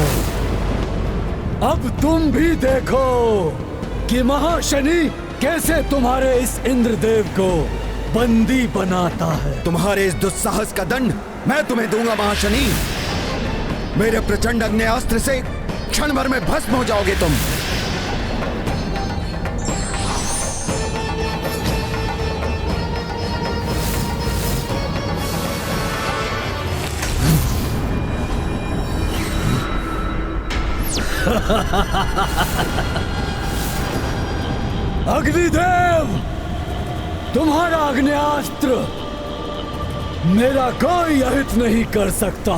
अब तुम भी देखो कि महाशनि कैसे तुम्हारे इस इंद्रदेव को बंदी बनाता है। तुम्हारे इस दुस्साहस का दंड मैं तुम्हें दूंगा महाशनि। मेरे प्रचंड अग्नेयास्त्र से क्षण भर में भस्म हो जाओगे तुम। अग्निदेव, तुम्हारा अग्नेयास्त्र मेरा कोई अहित नहीं कर सकता।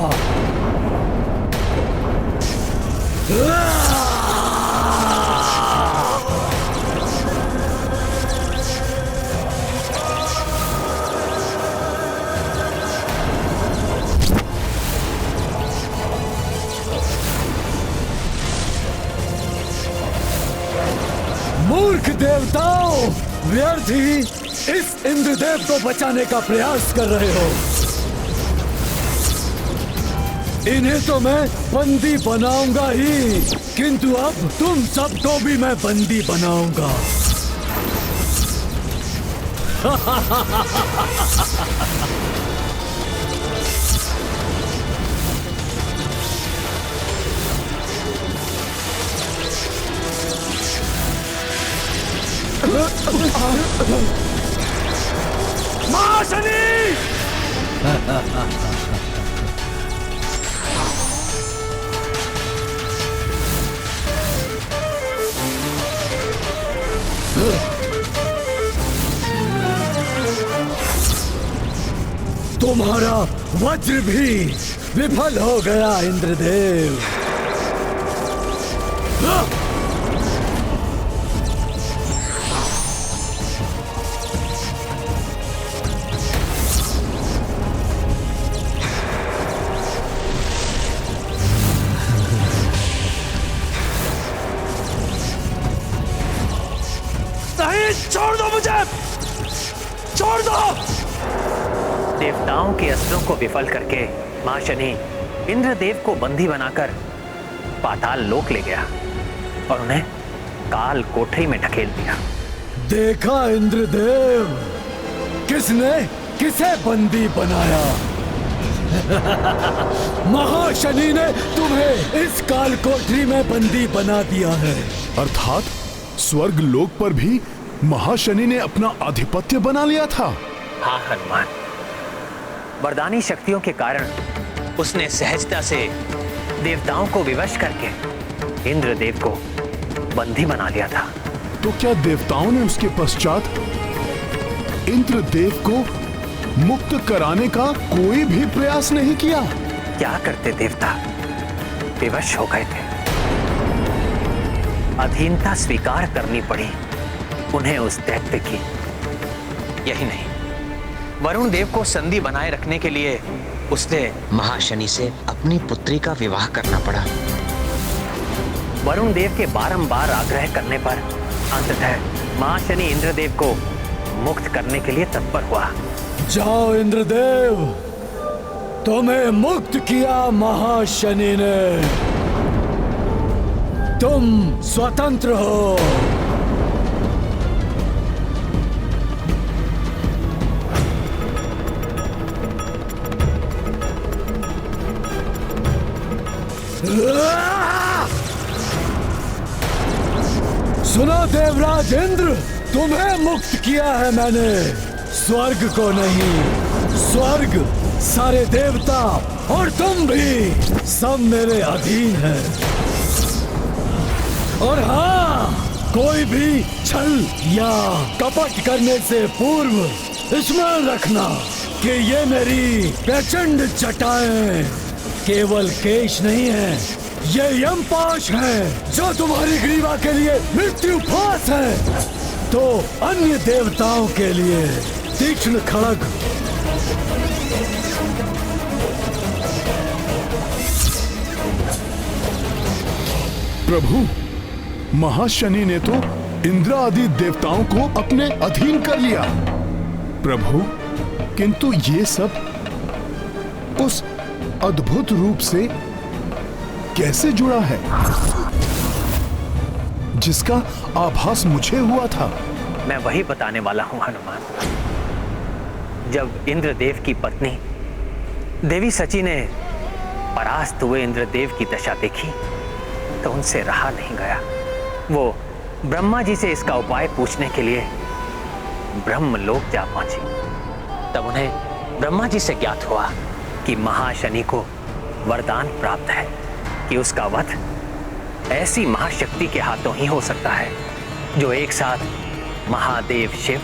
मूर्ख देवताओं, व्यर्थ ही इस इंद्रदेव को बचाने का प्रयास कर रहे हो। इन्हें तो मैं बंदी बनाऊंगा ही, किंतु अब तुम सबको भी मैं बंदी बनाऊंगा। महाशनि! तुम्हारा वज्र भी विफल हो गया इंद्रदेव। नहीं, छोड़ दो मुझे, छोड़ दो। देवताओं के अस्त्रों को विफल करके महाशनि इंद्रदेव को बंदी बनाकर पाताल लोक ले गया और उन्हें काल कोठरी में ढकेल दिया। देखा इंद्रदेव, किसने किसे बंदी बनाया? महाशनि ने तुम्हें इस काल कोठरी में बंदी बना दिया है। अर्थात स्वर्ग लोक पर भी महाशनि ने अपना आधिपत्य बना लिया था। हाँ हनुमान, वरदानी शक्तियों के कारण उसने सहजता से देवताओं को विवश करके इंद्रदेव को बंदी बना लिया था। तो क्या देवताओं ने उसके पश्चात इंद्रदेव को मुक्त कराने का कोई भी प्रयास नहीं किया? क्या करते देवता, विवश हो गए थे। अधीनता स्वीकार करनी पड़ी उन्हें उस दैत्य की। यही नहीं, वरुण देव को संधि बनाए रखने के लिए उसने महाशनि से अपनी पुत्री का विवाह करना पड़ा। वरुण देव के बारंबार आग्रह करने पर अंततः महाशनि इंद्रदेव को मुक्त करने के लिए तत्पर हुआ। जाओ इंद्रदेव, तुम्हें मुक्त किया महाशनि ने, तुम स्वतंत्र हो। सुनो देवराज इंद्र, तुम्हें मुक्त किया है मैंने, स्वर्ग को नहीं। स्वर्ग, सारे देवता और तुम भी सब मेरे अधीन हैं। और हाँ, कोई भी छल या कपट करने से पूर्व स्मरण रखना कि ये मेरी प्रचंड जटाएं केवल केश नहीं है, ये यमपाश है जो तुम्हारी ग्रीवा के लिए मृत्यु फांस है, तो अन्य देवताओं के लिए तीक्ष्ण खड़ग। प्रभु, महाशनि ने तो इंद्र आदि देवताओं को अपने अधीन कर लिया। प्रभु, किंतु ये सब उस अद्भुत रूप से कैसे जुड़ा है जिसका आभास मुझे हुआ था? मैं वही बताने वाला हूं हनुमान। जब इंद्रदेव की पत्नी देवी सची ने परास्त हुए इंद्रदेव की दशा देखी तो उनसे रहा नहीं गया। वो ब्रह्मा जी से इसका उपाय पूछने के लिए ब्रह्मलोक जा पहुंची। तब उन्हें ब्रह्मा जी से ज्ञात हुआ कि महाशनि को वरदान प्राप्त है कि उसका वध ऐसी महाशक्ति के हाथों ही हो सकता है जो एक साथ महादेव शिव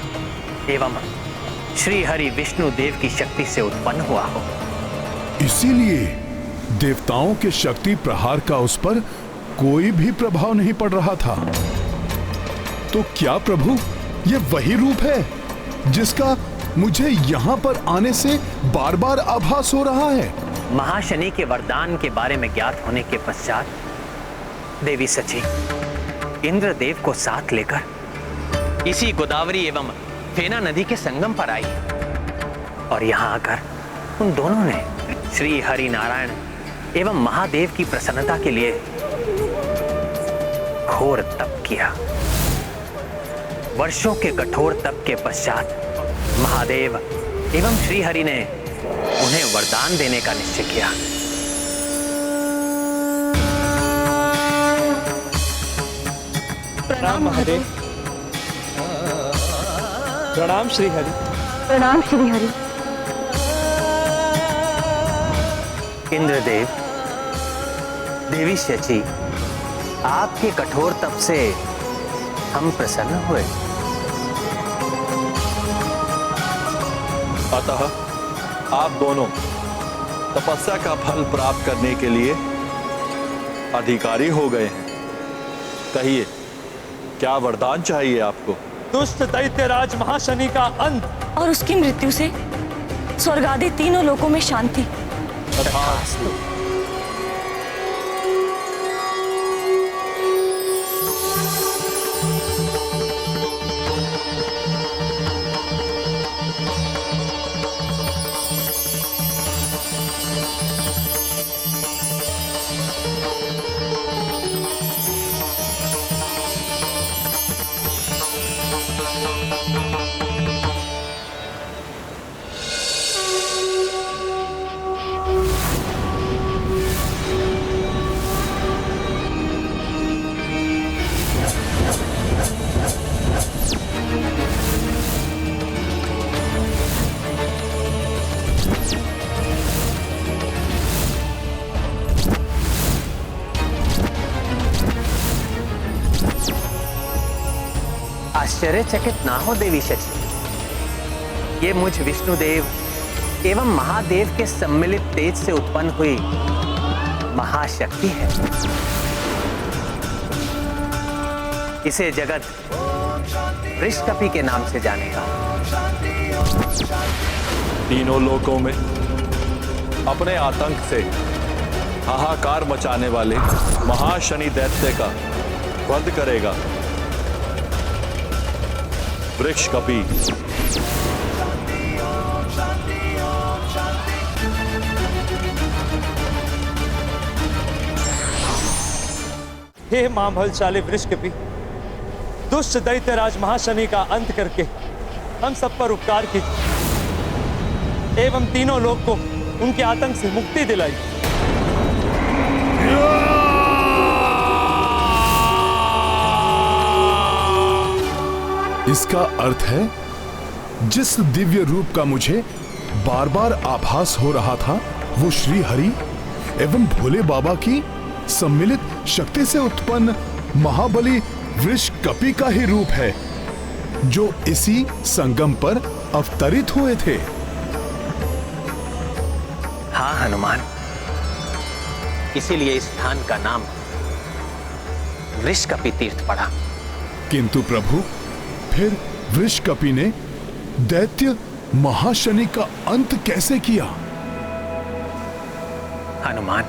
एवं श्री हरि विष्णु देव की शक्ति से उत्पन्न हुआ हो। इसीलिए देवताओं के शक्ति प्रहार का उस पर कोई भी प्रभाव नहीं पड़ रहा था। तो क्या प्रभु, ये वही रूप है जिसका मुझे यहाँ पर आने से बार बार आभास हो रहा है? महाशनि के वरदान के बारे में ज्ञात होने के पश्चात देवी सची इंद्रदेव को साथ लेकर इसी गोदावरी एवं फेना नदी के संगम पर आई और यहाँ आकर उन दोनों ने श्री हरि नारायण एवं महादेव की प्रसन्नता के लिए घोर तप किया। वर्षों के कठोर तप के पश्चात महादेव एवं श्री हरि ने उन्हें वरदान देने का निश्चय किया। प्रणाम महादेव। प्रणाम श्री हरि। प्रणाम श्री हरि। इंद्रदेव, देवी शची, आपके कठोर तप से हम प्रसन्न हुए। अतः आप दोनों तपस्या का फल प्राप्त करने के लिए अधिकारी हो गए हैं। कहिए, क्या वरदान चाहिए आपको? दुष्ट दैत्यराज महाशनि का अंत और उसकी मृत्यु से स्वर्ग आदि तीनों लोकों में शांति। तथास्तु। आश्चर्यचकित ना हो देवी शची, ये मुझ विष्णुदेव एवं महादेव के सम्मिलित तेज से उत्पन्न हुई महाशक्ति है। इसे जगत वृषकपि के नाम से जानेगा। तीनों लोकों में अपने आतंक से हाहाकार मचाने वाले महाशनि दैत्य का वध करेगा वृषकपि। हे मां बलशाली वृषकपि, दुष्ट दैत्यराज महाशनि का अंत करके हम सब पर उपकार कीजिए एवं तीनों लोग को उनके आतंक से मुक्ति दिलाई। इसका अर्थ है, जिस दिव्य रूप का मुझे बार बार आभास हो रहा था, वो श्री हरि एवं भोले बाबा की सम्मिलित शक्ति से उत्पन्न महाबली वृषकपि का ही रूप है, जो इसी संगम पर अवतरित हुए थे। हाँ हनुमान, इसीलिए इस स्थान का नाम वृषकपि तीर्थ पड़ा। किंतु प्रभु, फिर वृषकपि ने दैत्य महाशनि का अंत कैसे किया? हनुमान,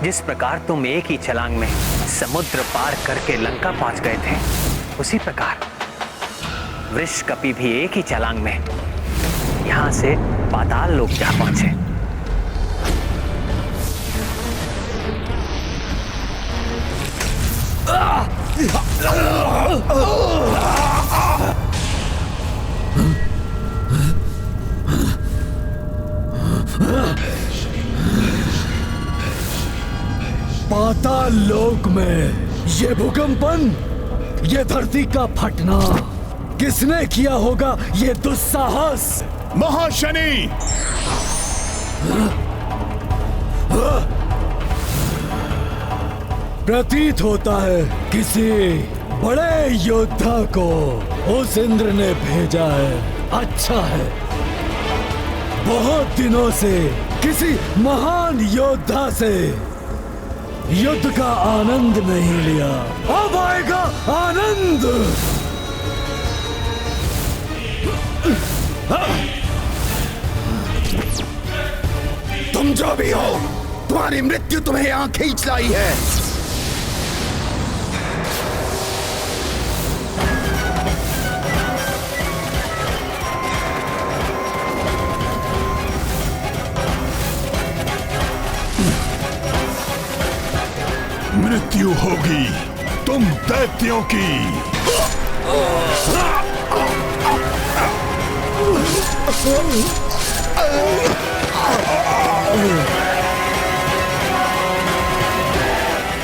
जिस प्रकार तुम एक ही छलांग में समुद्र पार करके लंका पहुंच गए थे, उसी प्रकार वृषकपि भी एक ही छलांग में यहां से पाताल लोक जा पहुंचे। पाताल लोक में ये भूकंपन, ये धरती का फटना, किसने किया होगा ये दुस्साहस? महाशनि! प्रतीत होता है किसी बड़े योद्धा को उस इंद्र ने भेजा है। अच्छा है, बहुत दिनों से किसी महान योद्धा से युद्ध का आनंद नहीं लिया, अब आएगा आनंद। तुम जो भी हो, तुम्हारी मृत्यु तुम्हें यहां खींच लाई है। मृत्यु होगी तुम दैत्यों की।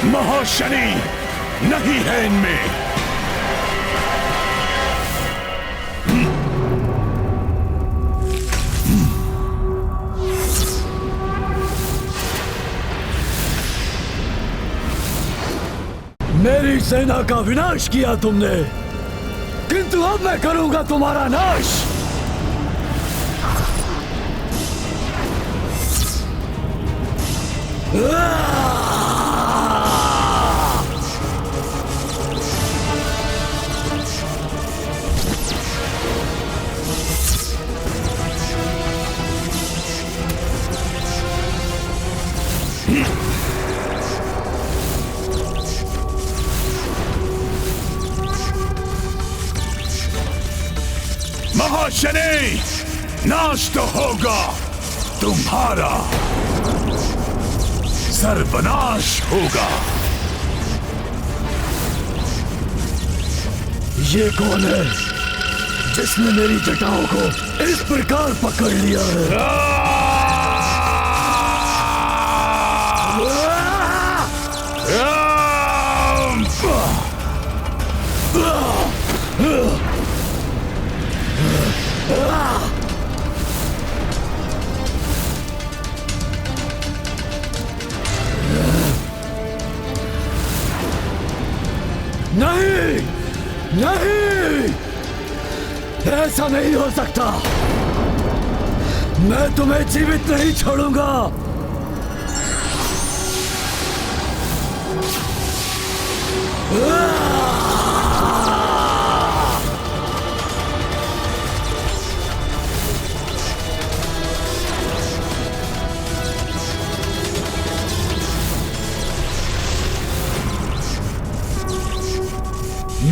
महाशनि नहीं है इनमें। मेरी सेना का विनाश किया तुमने, किंतु अब मैं करूंगा तुम्हारा नाश। महाशनि, नाश तो होगा, तुम्हारा सर्वनाश होगा। ये कौन है जिसने मेरी जटाओं को इस प्रकार पकड़ लिया है? नहीं, नहीं, ऐसा नहीं हो सकता। मैं तुम्हें जीवित नहीं छोड़ूंगा।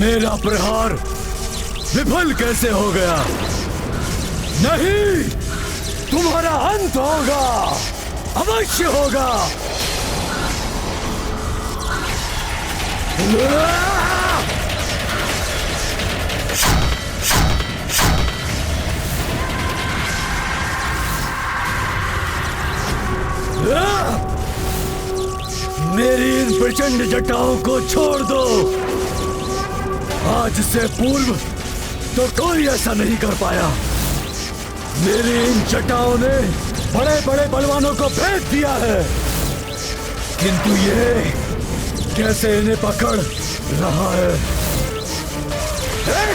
मेरा प्रहार विफल कैसे हो गया? नहीं, तुम्हारा अंत होगा, अवश्य होगा। मेरी इन प्रचंड जटाओं को छोड़ दो। आज से पूर्व तो कोई ऐसा नहीं कर पाया। मेरी इन जटाओं ने बड़े बड़े बलवानों को भेद दिया है, किंतु ये कैसे इन्हें पकड़ रहा है?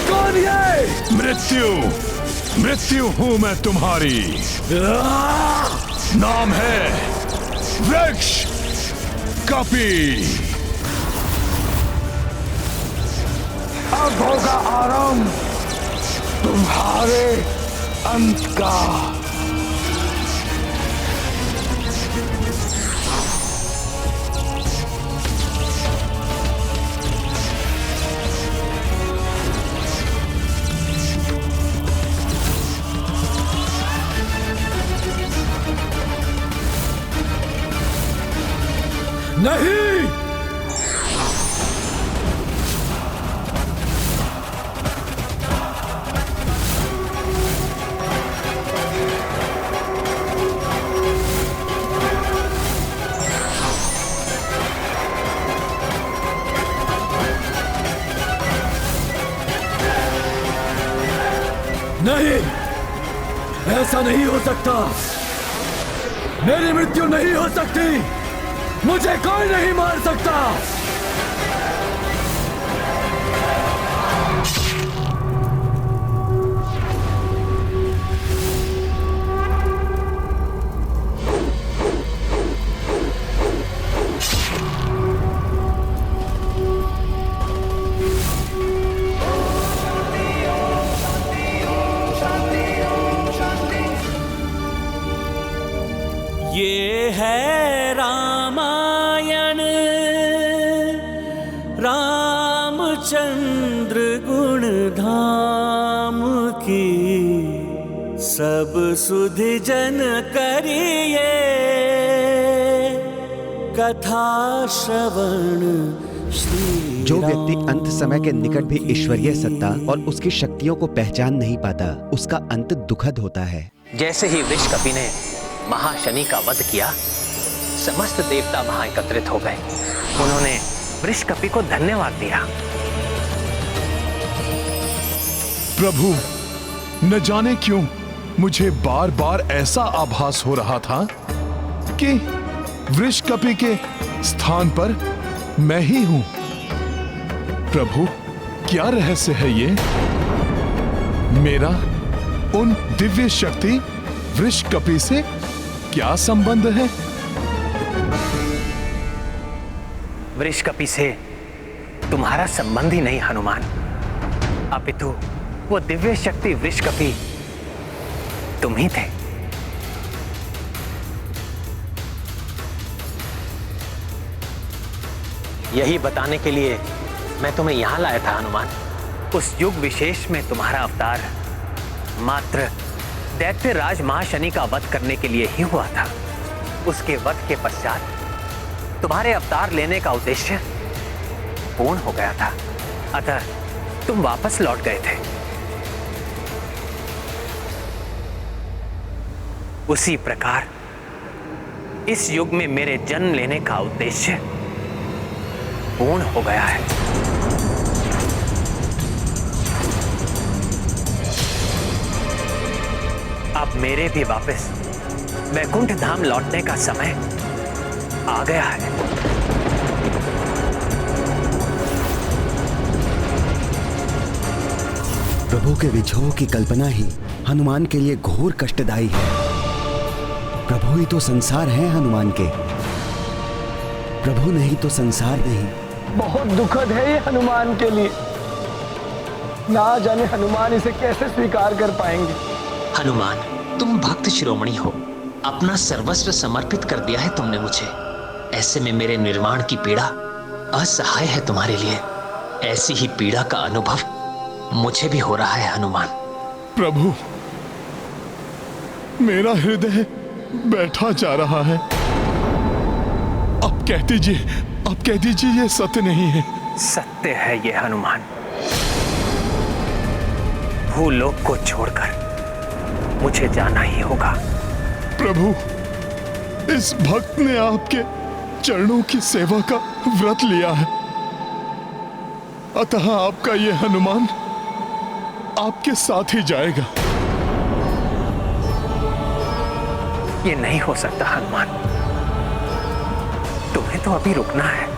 कौन ये? मृत्यु, मृत्यु हूं मैं तुम्हारी। नाम है वृक्ष कपि। अब होगा आरंभ तुम्हारे अंत का। नहीं, नहीं, ऐसा नहीं हो सकता। मेरी मृत्यु नहीं हो सकती। मुझे कोई नहीं मार सकता। ये है रामायण, रामचंद्र गुण धाम की। सब सुधि जन करिए, कथा श्रवण श्री। जो व्यक्ति अंत समय के निकट भी ईश्वरीय सत्ता और उसकी शक्तियों को पहचान नहीं पाता, उसका अंत दुखद होता है। जैसे ही वृषकपि ने महाशनि का वध किया, समस्त देवता वहां एकत्रित हो गए। उन्होंने वृषकपि को धन्यवाद दिया। प्रभु, न जाने क्यों मुझे बार बार ऐसा आभास हो रहा था कि वृषकपि के स्थान पर मैं ही हूं। प्रभु, क्या रहस्य है ये? मेरा उन दिव्य शक्ति वृषकपि से क्या संबंध है? वृषकपि से तुम्हारा संबंध ही नहीं हनुमान, अपितु वो दिव्य शक्ति वृषकपि तुम ही थे। यही बताने के लिए मैं तुम्हें यहाँ लाया था हनुमान। उस युग विशेष में तुम्हारा अवतार मात्र दैत्य राज महाशनि का वध करने के लिए ही हुआ था। उसके वध के पश्चात तुम्हारे अवतार लेने का उद्देश्य पूर्ण हो गया था, अतः तुम वापस लौट गए थे। उसी प्रकार इस युग में मेरे जन्म लेने का उद्देश्य पूर्ण हो गया है। अब मेरे भी वापस वैकुंठ धाम लौटने का समय आ गया है। प्रभु के विछोह की कल्पना ही हनुमान के लिए घोर कष्टदायी है। प्रभु ही तो संसार है हनुमान के, प्रभु नहीं तो संसार नहीं। बहुत दुखद है ये हनुमान के लिए, ना जाने हनुमान इसे कैसे स्वीकार कर पाएंगे। हनुमान, तुम भक्त शिरोमणि हो, अपना सर्वस्व समर्पित कर दिया है तुमने मुझे। ऐसे में मेरे निर्वाण की पीड़ा असहाय है तुम्हारे लिए। ऐसी ही पीड़ा का अनुभव मुझे भी हो रहा है हनुमान। प्रभु, मेरा हृदय बैठा जा रहा है। अब कह दीजिए ये सत्य नहीं है। सत्य है ये हनुमान। भूलोक को छोड़कर मुझे जाना ही होगा। प्रभु, इस भक्त ने आपके चरणों की सेवा का व्रत लिया है, अतः आपका ये हनुमान आपके साथ ही जाएगा। ये नहीं हो सकता हनुमान, तुम्हें तो अभी रुकना है।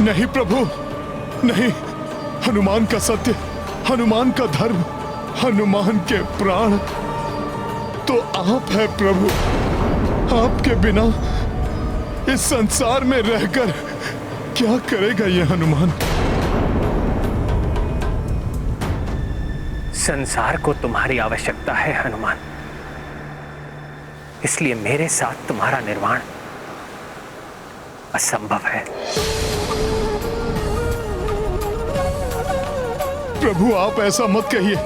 नहीं प्रभु, नहीं। हनुमान का सत्य, हनुमान का धर्म, हनुमान के प्राण तो आप है प्रभु। आपके बिना इस संसार में रहकर क्या करेगा ये हनुमान? संसार को तुम्हारी आवश्यकता है हनुमान, इसलिए मेरे साथ तुम्हारा निर्वाण असंभव है। प्रभु, आप ऐसा मत कहिए।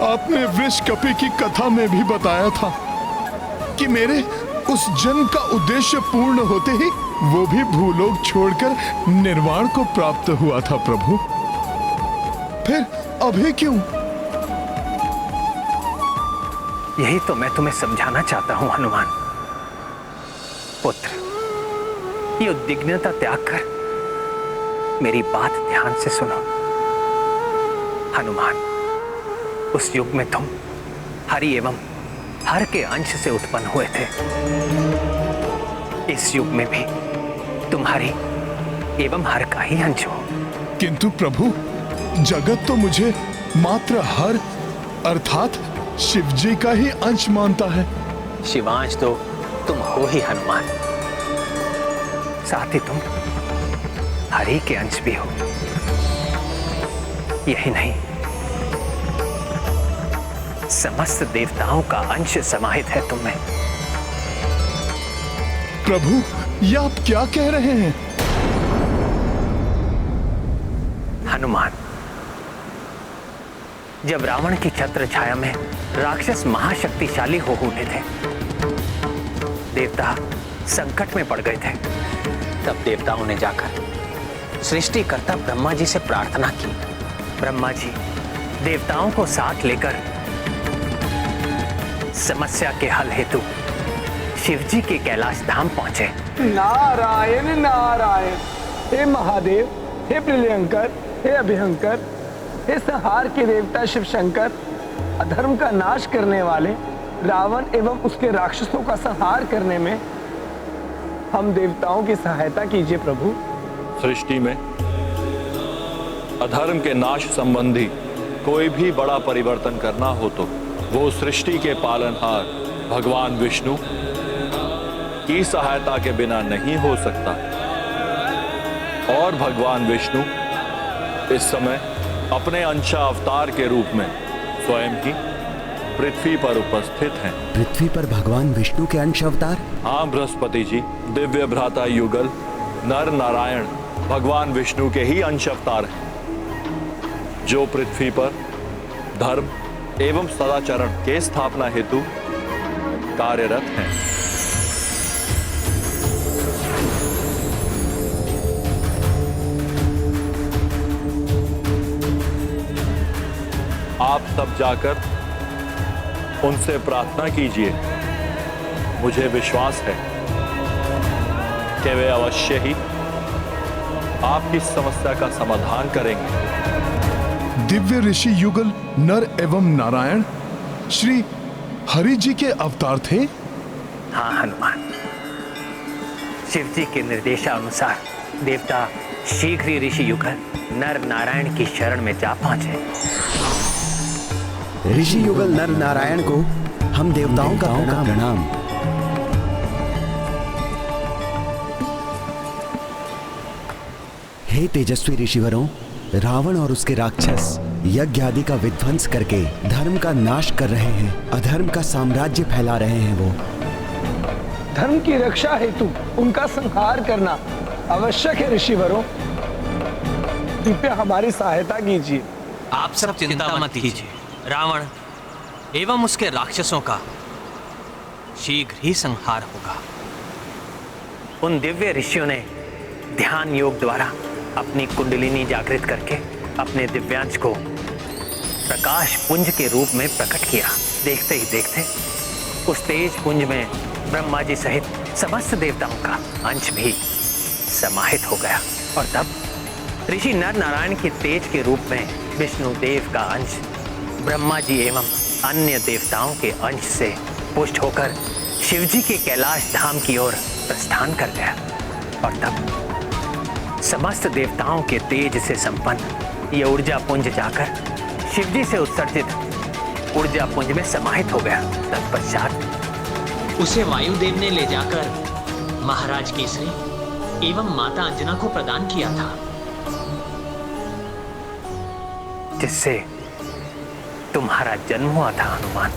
आपने वृषकपि की कथा में भी बताया था कि मेरे उस जन्म का उद्देश्य पूर्ण होते ही वो भी भूलोक छोड़कर निर्वाण को प्राप्त हुआ था। प्रभु, फिर अभी क्यों? यही तो मैं तुम्हें समझाना चाहता हूं हनुमान। पुत्र, ये उद्विग्नता त्याग कर मेरी बात ध्यान से सुनो। हनुमान, उस युग में तुम हरि एवं हर के अंश से उत्पन्न हुए थे। इस युग में भी तुम हरि एवं हर का ही अंश हो। किंतु प्रभु, जगत तो मुझे मात्र हर अर्थात शिव जी का ही अंश मानता है। शिवांश तो तुम हो ही हनुमान, साथ ही तुम हरि के अंश भी हो। यही नहीं, समस्त देवताओं का अंश समाहित है तुम में। प्रभु, ये आप क्या कह रहे हैं? हनुमान, जब रावण की छत्र छाया में राक्षस महाशक्तिशाली हो उठे थे, देवता संकट में पड़ गए थे, तब देवताओं ने जाकर सृष्टिकर्ता ब्रह्मा जी से प्रार्थना की। ब्रह्मा जी देवताओं को साथ लेकर समस्या के हल हेतु शिव जी के कैलाश धाम पहुंचे। नारायण नारायण। हे महादेव, हे प्रलयंकर, हे अभिहंकर, हे संहार के देवता शिव शंकर, अधर्म का नाश करने वाले रावण एवं उसके राक्षसों का संहार करने में हम देवताओं की सहायता कीजिए प्रभु। सृष्टि में अधर्म के नाश संबंधी कोई भी बड़ा परिवर्तन करना हो तो वो सृष्टि के पालनहार भगवान विष्णु की सहायता के बिना नहीं हो सकता। और भगवान विष्णु इस समय अपने अंशा अवतार के रूप में स्वयं ही पृथ्वी पर उपस्थित हैं। पृथ्वी पर भगवान विष्णु के अंश अवतार? हाँ बृहस्पति जी, दिव्य भ्राता युगल नर नारायण भगवान विष्णु के ही अंश अवतार हैं, जो पृथ्वी पर धर्म एवं सदाचरण के स्थापना हेतु कार्यरत हैं। आप सब जाकर उनसे प्रार्थना कीजिए। मुझे विश्वास है कि वे अवश्य ही आपकी समस्या का समाधान करेंगे। दिव्य ऋषि युगल नर एवं नारायण श्री हरि जी के अवतार थे। हाँ हनुमान, शिव जी के निर्देशानुसार देवता शीघ्र ही ऋषि युगल नर नारायण की शरण में जा पहुंचे। ऋषि युगल नर नारायण को हम देवताओं का प्रणाम। हे तेजस्वी ऋषिवरों, रावण और उसके राक्षस यज्ञ आदि का विध्वंस करके धर्म का नाश कर रहे हैं, अधर्म का साम्राज्य फैला रहे हैं। वो धर्म की रक्षा हेतु उनका संहार करना आवश्यक है। ऋषिवरों, कृपया हमारी सहायता कीजिए। आप सब चिंता मत कीजिए। रावण एवं उसके राक्षसों का शीघ्र ही संहार होगा। उन दिव्य ऋषियों ने ध्यान योग द्वारा अपनी कुंडलिनी जागृत करके अपने दिव्यांश को प्रकाश पुंज के रूप में प्रकट किया। देखते ही देखते उस तेज पुंज में ब्रह्मा जी सहित समस्त देवताओं का अंश भी समाहित हो गया और तब ऋषि नर नारायण के तेज के रूप में विष्णु देव का अंश ब्रह्मा जी एवं अन्य देवताओं के अंश से पुष्ट होकर शिव जी के कैलाश धाम की ओर प्रस्थान कर गया और तब समस्त देवताओं के तेज से संपन्न ये ऊर्जा पुंज जाकर शिव जी से उत्सर्जित ऊर्जा पुंज में समाहित हो गया। तत्पश्चात उसे वायुदेव ने ले जाकर महाराज केसरी एवं माता अंजना को प्रदान किया था, जिससे तुम्हारा जन्म हुआ था हनुमान।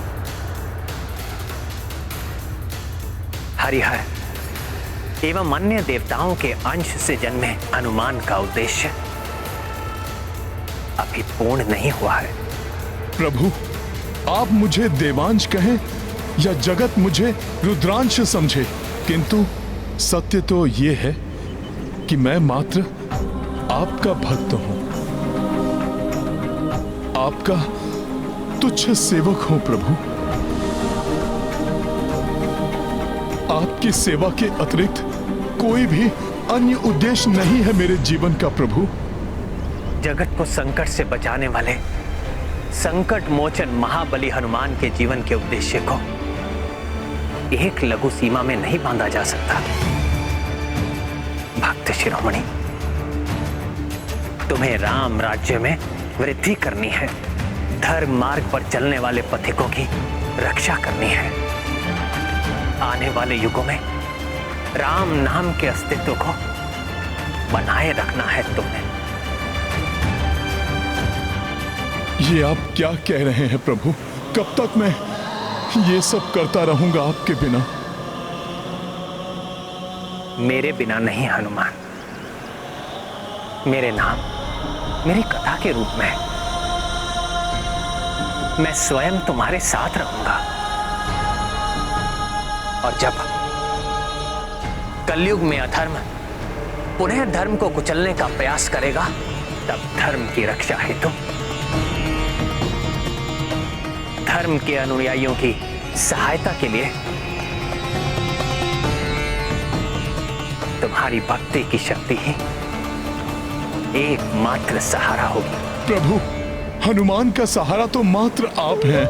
हरिहर एवं अन्य देवताओं के अंश से जन्मे हनुमान का उद्देश्य अभी पूर्ण नहीं हुआ है। प्रभु, आप मुझे देवांश कहें या जगत मुझे रुद्रांश समझे, किंतु सत्य तो ये है कि मैं मात्र आपका भक्त हूं, आपका तुच्छ सेवक हूं। प्रभु, आपकी सेवा के अतिरिक्त कोई भी अन्य उद्देश्य नहीं है मेरे जीवन का। प्रभु, जगत को संकट से बचाने वाले संकट मोचन महाबली हनुमान के जीवन के उद्देश्य को एक लघु सीमा में नहीं बांधा जा सकता। भक्त शिरोमणि, तुम्हें राम राज्य में वृद्धि करनी है, धर्म मार्ग पर चलने वाले पथिकों की रक्षा करनी है। आने वाले युगों में राम नाम के अस्तित्व को बनाए रखना है तुम्हें। ये आप क्या कह रहे हैं प्रभु? कब तक मैं ये सब करता रहूंगा आपके बिना? मेरे बिना नहीं हनुमान, मेरे नाम मेरी कथा के रूप में मैं स्वयं तुम्हारे साथ रहूंगा। और जब कलयुग में अधर्म पुनः धर्म को कुचलने का प्रयास करेगा, तब धर्म की रक्षा हेतु धर्म के अनुयायियों की सहायता के लिए तुम्हारी भक्ति की शक्ति ही एकमात्र सहारा होगी। प्रभु, हनुमान का सहारा तो मात्र आप हैं।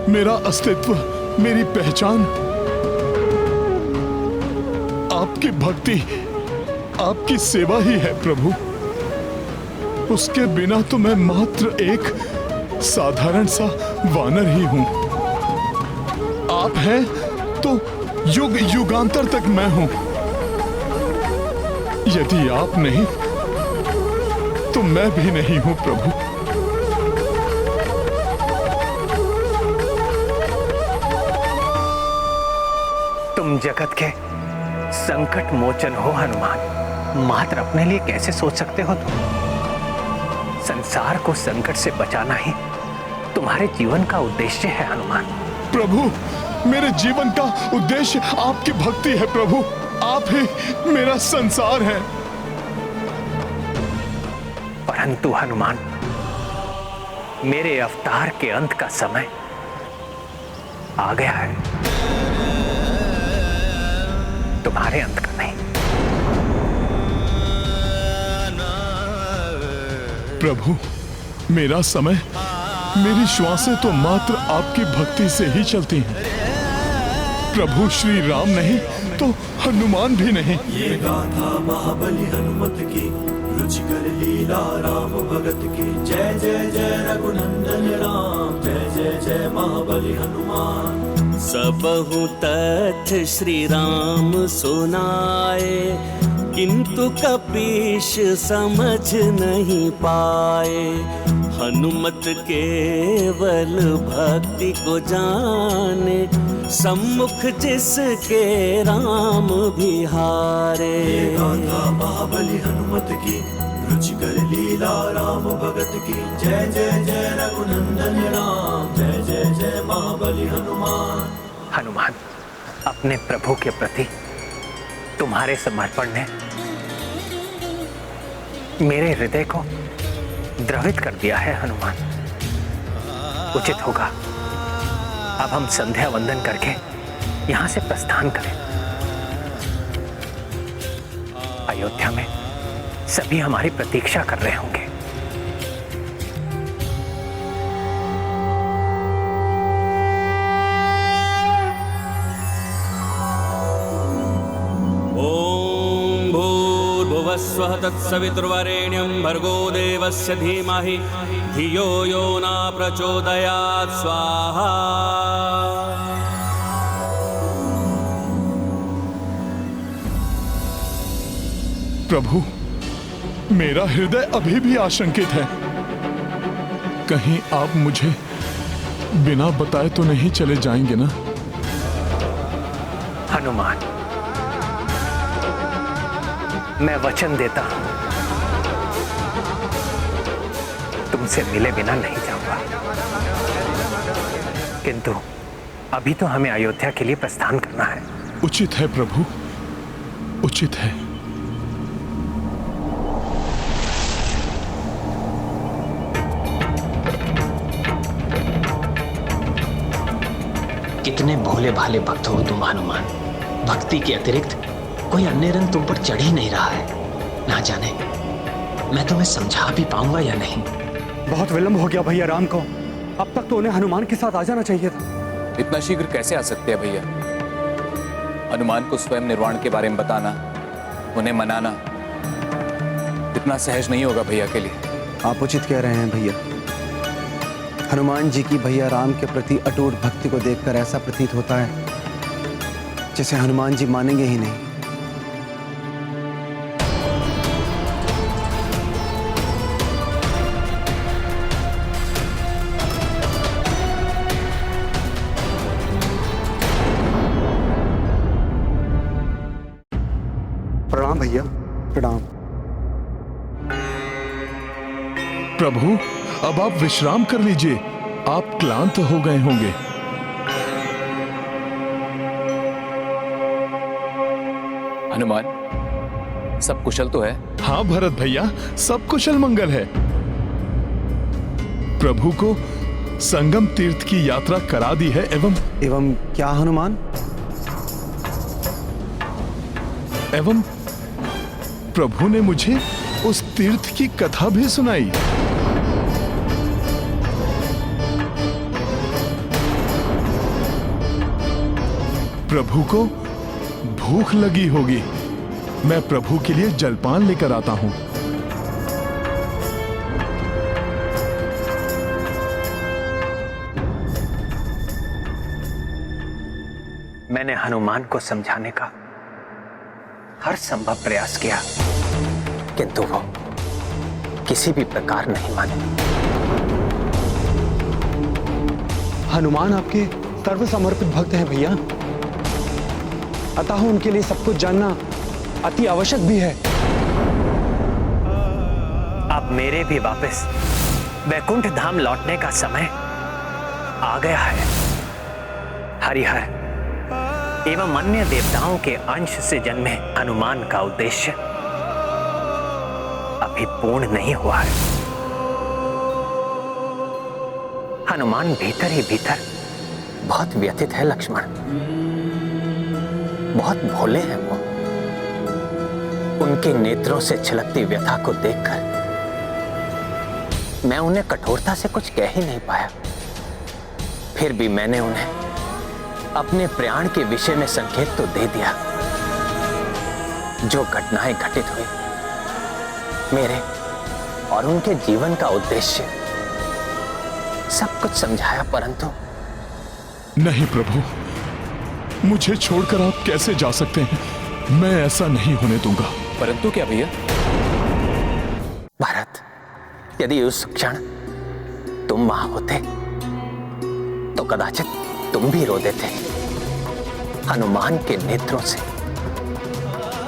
मेरा अस्तित्व, मेरी पहचान आपकी भक्ति, आपकी सेवा ही है प्रभु। उसके बिना तो मैं मात्र एक साधारण सा वानर ही हूं। आप हैं तो युग युगांतर तक मैं हूं। यदि आप नहीं तो मैं भी नहीं हूं प्रभु। तुम जगत के संकट मोचन हो हनुमान। मात्र अपने लिए कैसे सोच सकते हो तुम? संसार को संकट से बचाना ही तुम्हारे जीवन का उद्देश्य है हनुमान। प्रभु, मेरे जीवन का उद्देश्य आपकी भक्ति है प्रभु। आप ही मेरा संसार है। परंतु हनुमान, मेरे अवतार के अंत का समय आ गया है, तुम्हारे अंत का नहीं। प्रभु, मेरा समय, मेरी श्वासें तो मात्र आपकी भक्ति से ही चलती हैं। प्रभु श्री राम नहीं तो हनुमान भी नहीं। ये गाथा महाबली हनुमत की, रुचिकर लीला राम भगत की। जय जय जय रघुनंदन राम, जय जय जय महाबली हनुमान। सबहु तथ्य श्री राम सुनाए, किंतु कपीश समझ नहीं पाए। हनुमत केवल भक्ति को जाने, सम्मुख जिसके राम भी हारे। गाथा महाबली हनुमत की, रुचिकर लीला राम भगत की। जय जय जय रघुनंदन राम, जय जय जय महाबली हनुमान। हनुमान, अपने प्रभु के प्रति तुम्हारे समर्पण ने मेरे हृदय को द्रवित कर दिया है हनुमान। उचित होगा अब हम संध्या वंदन करके यहां से प्रस्थान करें। अयोध्या में सभी हमारी प्रतीक्षा कर रहे होंगे। ओम भूर्भुवस्वः तत्सवितुर्वरेण्यं भर्गो देवस्य धीमहि धियो यो न प्रचोदयात्। स्वाहा। प्रभु, मेरा हृदय अभी भी आशंकित है। कहीं आप मुझे बिना बताए तो नहीं चले जाएंगे ना? हनुमान, मैं वचन देता हूं, तुमसे मिले बिना नहीं जाऊंगा। किंतु अभी तो हमें अयोध्या के लिए प्रस्थान करना है। उचित है प्रभु, उचित है। कितने भोले भाले भक्त हो तुम हनुमान। भक्ति के अतिरिक्त कोई अन्य रंग तुम पर चढ़ ही नहीं रहा है। ना जाने मैं तुम्हें समझा भी पाऊंगा या नहीं। बहुत विलंब हो गया भैया राम को। अब तक तो उन्हें हनुमान के साथ आ जाना चाहिए था। इतना शीघ्र कैसे आ सकते हैं भैया? हनुमान को स्वयं निर्वाण के बारे में बताना, उन्हें मनाना इतना सहज नहीं होगा भैया के लिए। आप उचित कह रहे हैं भैया। हनुमान जी की भैया राम के प्रति अटूट भक्ति को देखकर ऐसा प्रतीत होता है जैसे हनुमान जी मानेंगे ही नहीं। प्रणाम भैया, प्रणाम। प्रभु, अब आप विश्राम कर लीजिए। आप क्लांत हो गए होंगे। हनुमान, सब कुशल तो है? हाँ भरत भैया, सब कुशल मंगल है। प्रभु को संगम तीर्थ की यात्रा करा दी है। एवं क्या हनुमान? एवं प्रभु ने मुझे उस तीर्थ की कथा भी सुनाई। प्रभु को भूख लगी होगी। मैं प्रभु के लिए जलपान लेकर आता हूं। मैंने हनुमान को समझाने का हर संभव प्रयास किया, किंतु वो किसी भी प्रकार नहीं माने। हनुमान आपके सर्वसमर्पित भक्त हैं भैया। अतः उनके लिए सब कुछ जानना अति आवश्यक भी है। अब मेरे भी वापस वैकुंठ धाम लौटने का समय आ गया है। हरिहर एवं अन्य देवताओं के अंश से जन्मे हनुमान का उद्देश्य अभी पूर्ण नहीं हुआ है। हनुमान भीतर ही भीतर बहुत व्यथित है लक्ष्मण, बहुत भोले हैं वो। उनके नेत्रों से छलकती व्यथा को देखकर मैं उन्हें कठोरता से कुछ कह ही नहीं पाया। फिर भी मैंने उन्हें अपने प्रयाण के विषय में संकेत तो दे दिया। जो घटनाएं घटित हुई, मेरे और उनके जीवन का उद्देश्य, सब कुछ समझाया, परंतु नहीं प्रभु, मुझे छोड़कर आप कैसे जा सकते हैं? मैं ऐसा नहीं होने दूंगा। परंतु क्या भैया? भरत, यदि उस क्षण तुम वहां होते तो कदाचित तुम भी रो देते। हनुमान के नेत्रों से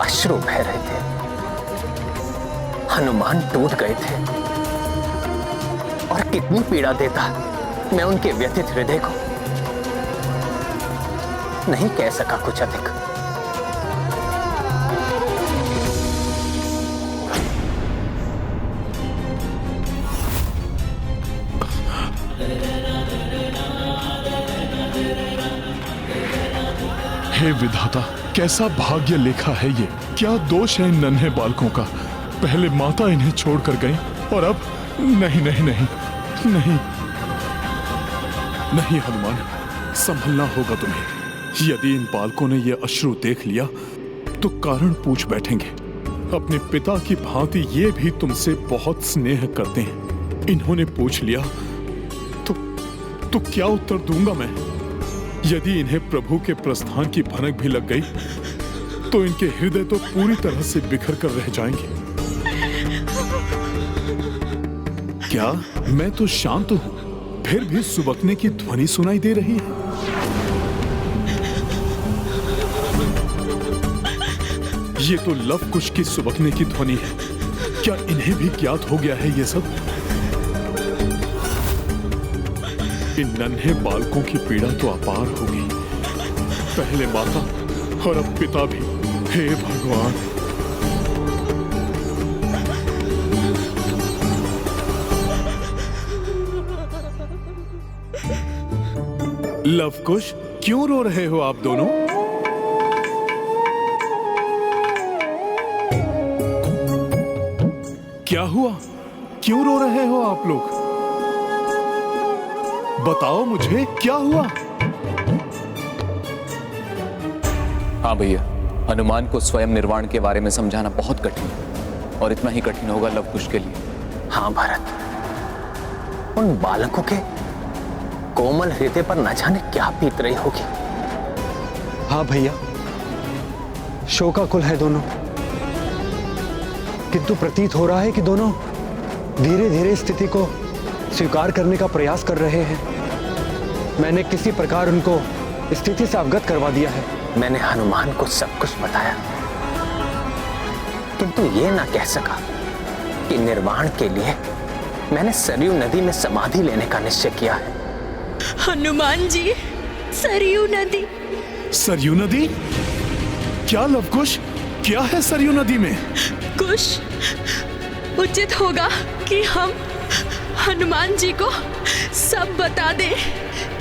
अश्रु बह रहे थे, हनुमान टूट गए थे, और कितनी पीड़ा देता मैं उनके व्यथित हृदय को। नहीं कह सका कुछ अधिक। हे विधाता, कैसा भाग्य लेखा है ये। क्या दोष है इन नन्हे बालकों का? पहले माता इन्हें छोड़कर गई और अब नहीं नहीं नहीं नहीं नहीं। हनुमान, संभलना होगा तुम्हें। यदि इन बालकों ने ये अश्रु देख लिया तो कारण पूछ बैठेंगे। अपने पिता की भांति ये भी तुमसे बहुत स्नेह करते हैं। इन्होंने पूछ लिया तो क्या उत्तर दूंगा मैं? यदि इन्हें प्रभु के प्रस्थान की भनक भी लग गई तो इनके हृदय तो पूरी तरह से बिखर कर रह जाएंगे। क्या मैं तो शांत हूं, फिर भी सुबकने की ध्वनि सुनाई दे रही है? ये तो लव कुश की सुबकने की ध्वनि है। क्या इन्हें भी ज्ञात हो गया है ये सब? इन नन्हे बालकों की पीड़ा तो अपार होगी। पहले माता और अब पिता भी। हे भगवान! लव कुश, क्यों रो रहे हो आप दोनों? क्या हुआ? क्यों रो रहे हो आप लोग? बताओ मुझे, क्या हुआ? हाँ भैया, हनुमान को स्वयं निर्वाण के बारे में समझाना बहुत कठिन है, और इतना ही कठिन होगा लव कुश के लिए। हाँ भरत, उन बालकों के कोमल हृदय पर न जाने क्या बीत रही होगी। हाँ भैया, शोकाकुल है दोनों, किंतु प्रतीत हो रहा है कि दोनों धीरे धीरे स्थिति को स्वीकार करने का प्रयास कर रहे हैं। मैंने किसी प्रकार उनको स्थिति से अवगत करवा दिया है। मैंने हनुमान को सब कुछ बताया, किंतु ये ना कह सका कि निर्वाण के लिए मैंने सरयू नदी में समाधि लेने का निश्चय किया है। हनुमान जी, सरयू नदी। सरयू नदी? क्या लवकुश, क्या है सरयू नदी में? कुश, उचित होगा कि हम हनुमान जी को सब बता दें।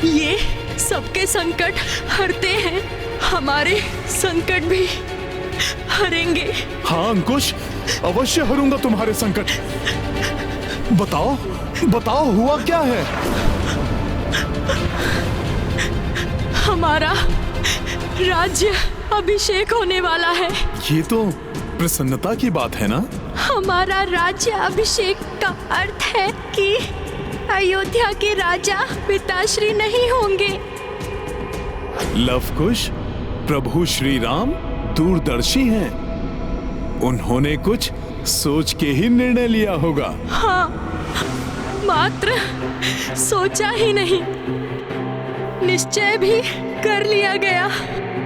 ये सबके संकट हरते हैं, हमारे संकट भी हरेंगे। हाँ अंकुश, अवश्य हरूंगा तुम्हारे संकट। बताओ बताओ, हुआ क्या है? हमारा राज्य अभिषेक होने वाला है। ये तो प्रसन्नता की बात है ना? हमारा राज्य अभिषेक का अर्थ है कि अयोध्या के राजा पिताश्री नहीं होंगे। लवकुश, प्रभु श्री राम दूरदर्शी हैं। उन्होंने कुछ सोच के ही निर्णय लिया होगा। हाँ, मात्र सोचा ही नहीं, निश्चय भी कर लिया गया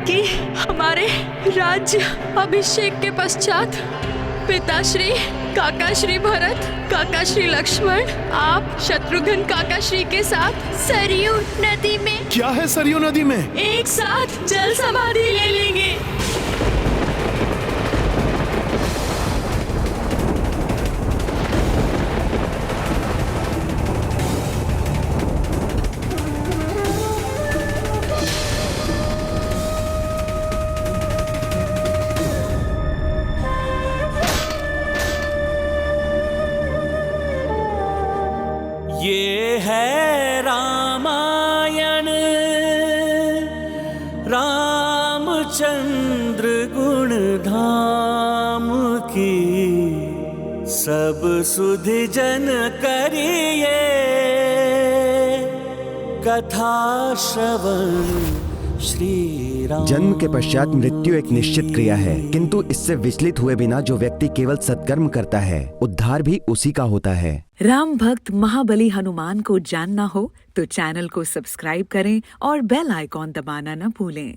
कि हमारे राज्य अभिषेक के पश्चात पिताश्री, काकाश्री भरत, काकाश्री लक्ष्मण, आप शत्रुघ्न काकाश्री के साथ सरयू नदी में। क्या है सरयू नदी में? एक साथ जल समाधि ले लेंगे। ये है रामायण, रामचंद्र गुण धाम की, सब सुधि जन करिए कथा श्रवण श्री राम। जन्म के पश्चात मृत्यु एक निश्चित क्रिया है, किंतु इससे विचलित हुए बिना जो व्यक्ति केवल सत्कर्म करता है, उद्धार भी उसी का होता है। राम भक्त महाबली हनुमान को जानना हो तो चैनल को सब्सक्राइब करें और बेल आइकॉन दबाना न भूलें।